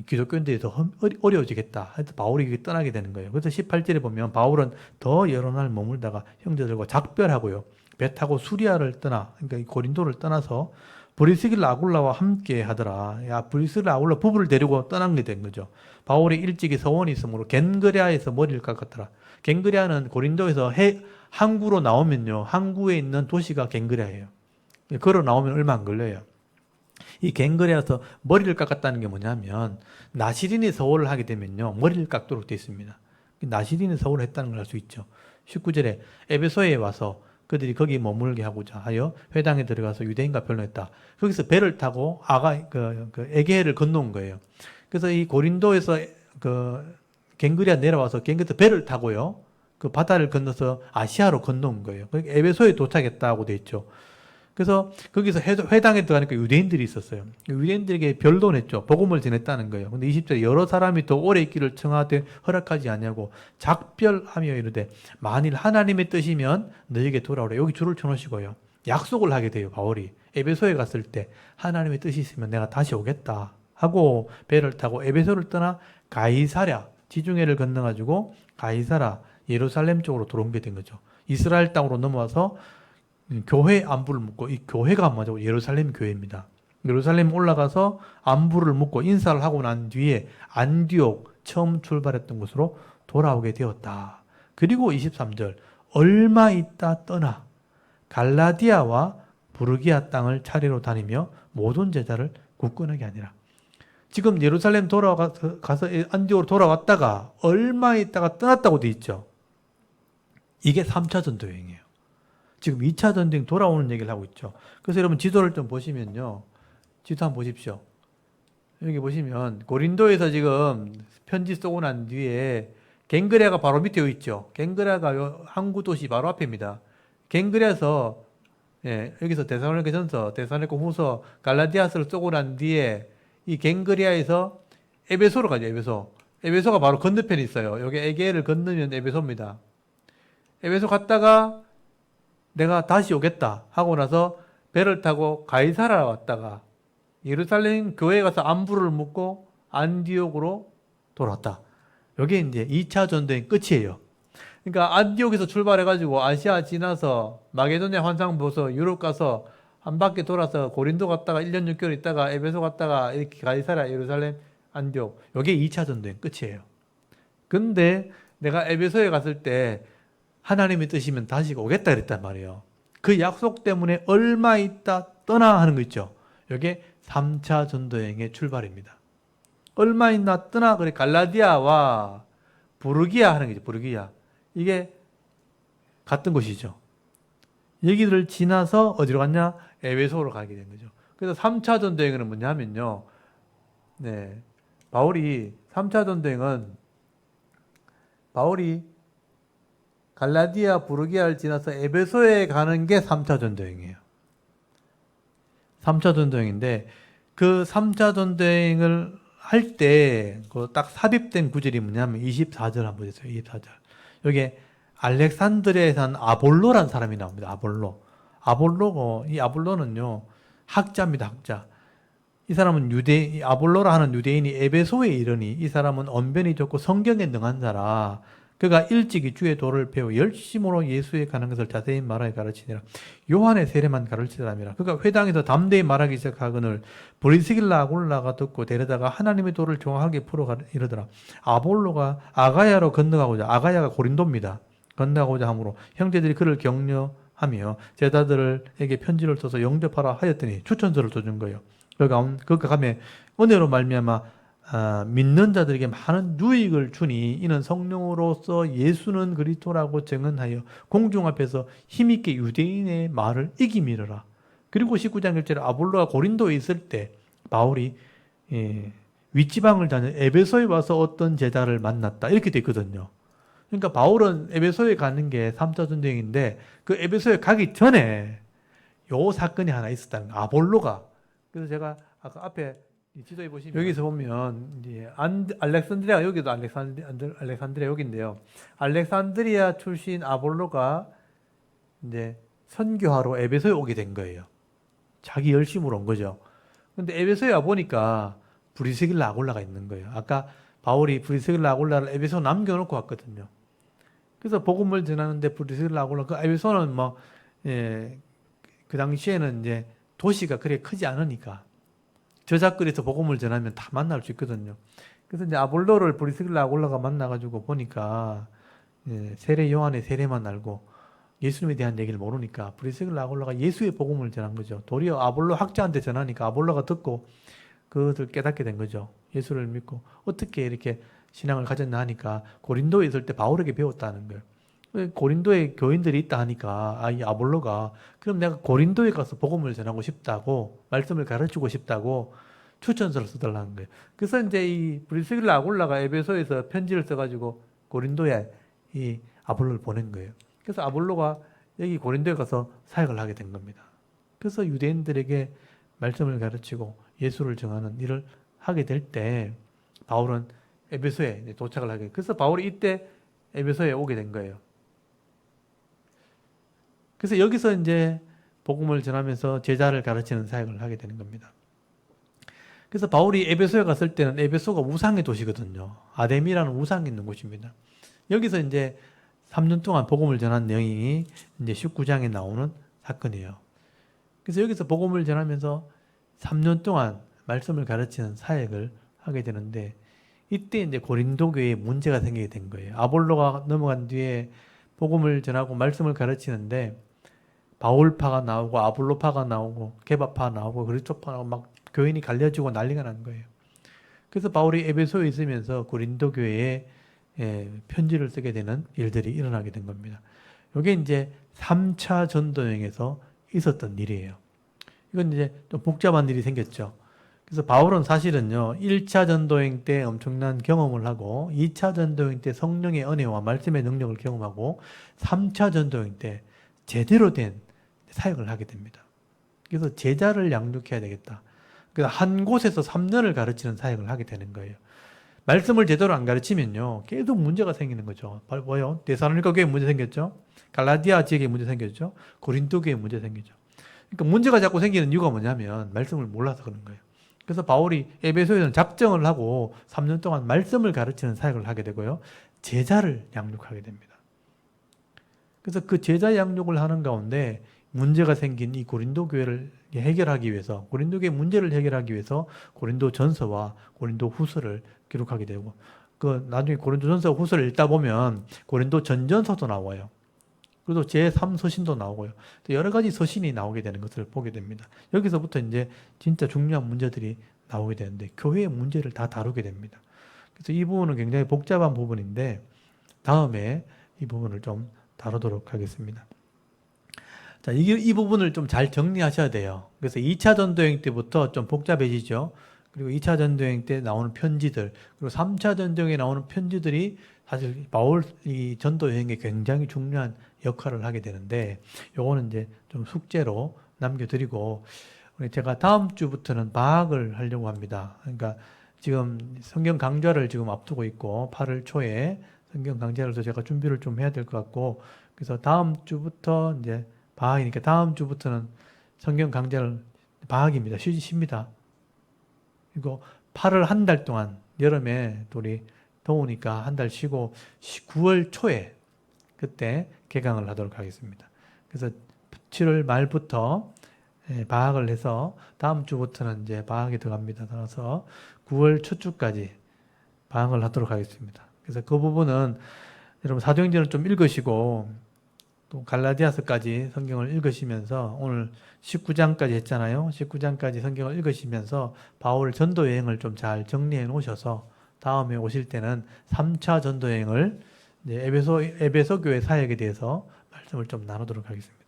기독교인들이 더 어려워지겠다. 하여튼 바울이 떠나게 되는 거예요. 그래서 18절에 보면 바울은 더 여러 날 머물다가 형제들과 작별하고요. 배 타고 수리아를 그러니까 고린도를 떠나서 브리스길라 아굴라와 함께 하더라. 브리스길라 아굴라 부부를 데리고 떠난 게 된 거죠. 바울이 일찍이 서원이 있으므로 겐그레아에서 머리를 깎았더라. 겐그레아는 고린도에서 항구로 나오면요. 항구에 있는 도시가 겐그레아예요. 걸어 나오면 얼마 안 걸려요. 이 갱그레아서 머리를 깎았다는 게 뭐냐면 나시린이 서원을 하게 되면요. 머리를 깎도록 되어 있습니다. 나시린이 서원을 했다는 걸 알 수 있죠. 19절에 에베소에 와서 그들이 거기 머물게 하고자 하여 회당에 들어가서 유대인과 변론했다. 거기서 배를 타고 에게해를 건너온 거예요. 그래서 이 고린도에서 갱그레아 내려와서 갱그레아 배를 타고요. 그 바다를 건너서 아시아로 건너온 거예요. 그러니까 에베소에 도착했다고 되어 있죠. 그래서 거기서 회당에 들어가니까 유대인들이 있었어요. 유대인들에게 변론했죠. 복음을 전했다는 거예요. 근데 20절에 여러 사람이 더 오래 있기를 청하되 허락하지 아니하고 작별하며 이르되 만일 하나님의 뜻이면 너에게 돌아오라. 여기 줄을 쳐놓으시고요. 약속을 하게 돼요. 바울이 에베소에 갔을 때 하나님의 뜻이 있으면 내가 다시 오겠다 하고 배를 타고 에베소를 떠나 가이사랴 지중해를 건너가지고 가이사라 예루살렘 쪽으로 들어오게 된 거죠. 이스라엘 땅으로 넘어와서 교회 안부를 묻고, 이 교회가 뭐죠? 예루살렘 교회입니다. 예루살렘 올라가서 안부를 묻고 인사를 하고 난 뒤에 안디옥 처음 출발했던 곳으로 돌아오게 되었다. 그리고 23절 얼마 있다 떠나 갈라디아와 부르기아 땅을 차례로 다니며 모든 제자를 굳건하게 하니라. 지금 예루살렘 가서 안디옥으로 돌아왔다가 얼마 있다가 떠났다고 돼 있죠. 이게 3차 전도 여행이에요. 지금 2차 전쟁 돌아오는 얘기를 하고 있죠. 그래서 여러분 지도를 좀 보시면요. 지도 한번 보십시오. 여기 보시면 고린도에서 지금 편지 쓰고 난 뒤에 갱그레아가 바로 밑에 있죠. 갱그레아가 항구 도시 바로 앞입니다. 갱그레아에서 여기서 데살로니가전서, 데살로니가 후서, 갈라디아서를 쓰고 난 뒤에 이 갱그레아에서 에베소로 가죠. 에베소. 에베소가 바로 건너편에 있어요. 여기 에게를 건너면 에베소입니다. 에베소 갔다가 내가 다시 오겠다 하고 나서 배를 타고 가이사라 왔다가 예루살렘 교회에 가서 안부를 묻고 안디옥으로 돌아왔다. 이게 이제 2차 전도의 끝이에요. 그러니까 안디옥에서 출발해가지고 아시아 지나서 마게도냐 환상 보서 유럽 가서 한 바퀴 돌아서 고린도 갔다가 1년 6개월 있다가 에베소 갔다가 이렇게 가이사라, 예루살렘, 안디옥. 이게 2차 전도의 끝이에요. 근데 내가 에베소에 갔을 때 하나님의 뜻이면 다시 오겠다 그랬단 말이에요. 그 약속 때문에 얼마 있다 떠나 하는 거 있죠. 이게 3차 전도여행의 출발입니다. 얼마 있나 떠나, 그래 갈라디아와 부르기아 하는 거죠. 부르기아. 이게 같은 곳이죠. 여기를 지나서 어디로 갔냐? 에베소로 가게 된 거죠. 그래서 3차 전도여행은 뭐냐 하면요. 바울이 3차 전도여행은 바울이 갈라디아, 부르기아를 지나서 에베소에 가는 게 3차 전도여행이에요. 3차 전도여행인데 그 3차 전도여행을 할 때 그 딱 삽입된 구절이 뭐냐면 24절 한번 보세요. 24절. 여기에 알렉산드리아에 산 아볼로라는 사람이 나옵니다. 아볼로. 이 아볼로는요, 학자입니다. 학자. 이 사람은 아볼로라 하는 유대인이 에베소에 이르니 이 사람은 언변이 좋고 성경에 능한 자라. 그가 일찍이 주의 도를 배워 열심으로 예수에 가는 것을 자세히 말하여 가르치니라. 요한의 세례만 가르치더라니라. 그가 회당에서 담대히 말하기 시작하거늘 브리스길라 아굴라가 듣고 데려다가 하나님의 도를 정확하게 풀어 이르더라. 아볼로가 아가야로 건너가고자, 아가야가 고린도입니다. 건너가고자 하므로 형제들이 그를 격려하며 제자들에게 편지를 써서 영접하라 하였더니 추천서를 써준 거예요. 그가 가면 은혜로 말미암아 믿는 자들에게 많은 유익을 주니 이는 성령으로서 예수는 그리스도라고 증언하여 공중 앞에서 힘있게 유대인의 말을 이기미르라. 그리고 19장 1절에 아볼로가 고린도에 있을 때 바울이 윗지방을 다녀 에베소에 와서 어떤 제자를 만났다 이렇게 돼 있거든요. 그러니까 바울은 에베소에 가는 게 3차 전쟁인데 그 에베소에 가기 전에 요 사건이 하나 있었다는 거예요. 아볼로가. 그래서 제가 아까 앞에 지도에 보시면 여기서 보면 이제 알렉산드리아, 여기도 알렉산드리아 여기인데요. 알렉산드리아 출신 아볼로가 이제 선교하러 에베소에 오게 된 거예요. 자기 열심으로 온 거죠. 근데 에베소에 와 보니까 브리스길라 아굴라가 있는 거예요. 아까 바울이 브리스길라 아굴라를 에베소 남겨놓고 왔거든요. 그래서 복음을 전하는데 브리스길라 아굴라, 그 에베소는 그 당시에는 이제 도시가 그렇게 크지 않으니까 저작거리에서 복음을 전하면 다 만날 수 있거든요. 그래서 이제 아볼로를 브리스길라 아굴라가 만나가지고 보니까 세례 요한의 세례만 알고 예수님에 대한 얘기를 모르니까 브리스길라 아굴라가 예수의 복음을 전한 거죠. 도리어 아볼로 학자한테 전하니까 아볼로가 듣고 그것을 깨닫게 된 거죠. 예수를 믿고 어떻게 이렇게 신앙을 가졌나 하니까 고린도에 있을 때 바울에게 배웠다는 거예요. 고린도에 교인들이 있다 하니까 이 아볼로가 그럼 내가 고린도에 가서 복음을 전하고 싶다고, 말씀을 가르치고 싶다고 추천서를 써달라는 거예요. 그래서 이제 이 브리스길라 아굴라가 에베소에서 편지를 써가지고 고린도에 이 아볼로를 보낸 거예요. 그래서 아볼로가 여기 고린도에 가서 사역을 하게 된 겁니다. 그래서 유대인들에게 말씀을 가르치고 예수를 정하는 일을 하게 될 때 바울은 에베소에 도착을 하게 돼요. 그래서 바울이 이때 에베소에 오게 된 거예요. 그래서 여기서 이제 복음을 전하면서 제자를 가르치는 사역을 하게 되는 겁니다. 그래서 바울이 에베소에 갔을 때는 에베소가 우상의 도시거든요. 아데미라는 우상이 있는 곳입니다. 여기서 이제 3년 동안 복음을 전한 내용이 이제 19장에 나오는 사건이에요. 그래서 여기서 복음을 전하면서 3년 동안 말씀을 가르치는 사역을 하게 되는데 이때 이제 고린도 교회에 문제가 생기게 된 거예요. 아볼로가 넘어간 뒤에 복음을 전하고 말씀을 가르치는데 바울파가 나오고 아볼로파가 나오고 게바파 나오고 그리스도파 나오고 막 교인이 갈려지고 난리가 난 거예요. 그래서 바울이 에베소에 있으면서 고린도 교회에 편지를 쓰게 되는 일들이 일어나게 된 겁니다. 이게 이제 3차 전도여행에서 있었던 일이에요. 이건 이제 좀 복잡한 일이 생겼죠. 그래서 바울은 사실은요, 1차 전도행 때 엄청난 경험을 하고, 2차 전도행 때 성령의 은혜와 말씀의 능력을 경험하고, 3차 전도행 때 제대로 된 사역을 하게 됩니다. 그래서 제자를 양육해야 되겠다. 그래서 한 곳에서 3년을 가르치는 사역을 하게 되는 거예요. 말씀을 제대로 안 가르치면요, 계속 문제가 생기는 거죠. 뭐요? 데살로니가 교회에 문제 생겼죠? 갈라디아 지역에 문제 생겼죠? 고린도 교회에 문제 생기죠. 그러니까 문제가 자꾸 생기는 이유가 뭐냐면 말씀을 몰라서 그런 거예요. 그래서 바울이 에베소에서는 작정을 하고 3년 동안 말씀을 가르치는 사역을 하게 되고요. 제자를 양육하게 됩니다. 그래서 그 제자 양육을 하는 가운데 문제가 생긴 이 고린도 교회를 해결하기 위해서, 고린도 교회 문제를 해결하기 위해서 고린도 전서와 고린도 후서를 기록하게 되고, 그 나중에 고린도 전서 후서를 읽다 보면 고린도 전전서도 나와요. 그리고 제3서신도 나오고요. 여러 가지 서신이 나오게 되는 것을 보게 됩니다. 여기서부터 이제 진짜 중요한 문제들이 나오게 되는데 교회의 문제를 다 다루게 됩니다. 그래서 이 부분은 굉장히 복잡한 부분인데 다음에 이 부분을 좀 다루도록 하겠습니다. 자, 이 부분을 좀 잘 정리하셔야 돼요. 그래서 2차 전도여행 때부터 좀 복잡해지죠. 그리고 2차 전도여행 때 나오는 편지들, 그리고 3차 전도여행에 나오는 편지들이 사실 바울 이 전도여행에 굉장히 중요한 역할을 하게 되는데, 요거는 이제 좀 숙제로 남겨드리고, 제가 다음 주부터는 방학을 하려고 합니다. 그러니까 지금 성경 강좌를 지금 앞두고 있고, 8월 초에 성경 강좌를 제가 준비를 좀 해야 될 것 같고, 그래서 다음 주부터 이제 방학이니까 다음 주부터는 성경 강좌를 방학입니다. 쉽니다. 그리고 8월 한 달 동안 여름에 우리 더우니까 한 달 쉬고 9월 초에 그때 개강을 하도록 하겠습니다. 그래서 7월 말부터 방학을 해서 다음 주부터는 이제 방학에 들어갑니다. 따라서 9월 첫 주까지 방학을 하도록 하겠습니다. 그래서 그 부분은 여러분 사도행전을 좀 읽으시고 또 갈라디아서까지 성경을 읽으시면서 오늘 19장까지 했잖아요. 19장까지 성경을 읽으시면서 바울 전도 여행을 좀 잘 정리해 놓으셔서 다음에 오실 때는 3차 전도 여행을 이제 에베소 교회 사역에 대해서 말씀을 좀 나누도록 하겠습니다.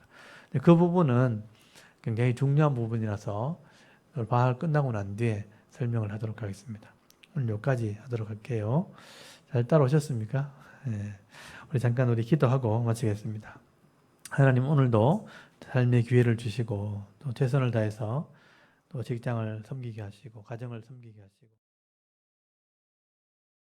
그 부분은 굉장히 중요한 부분이라서 방학 끝나고 난 뒤에 설명을 하도록 하겠습니다. 오늘 여기까지 하도록 할게요. 잘 따라오셨습니까? 네. 우리 기도하고 마치겠습니다. 하나님 오늘도 삶의 기회를 주시고 또 최선을 다해서 또 직장을 섬기게 하시고 가정을 섬기게 하시고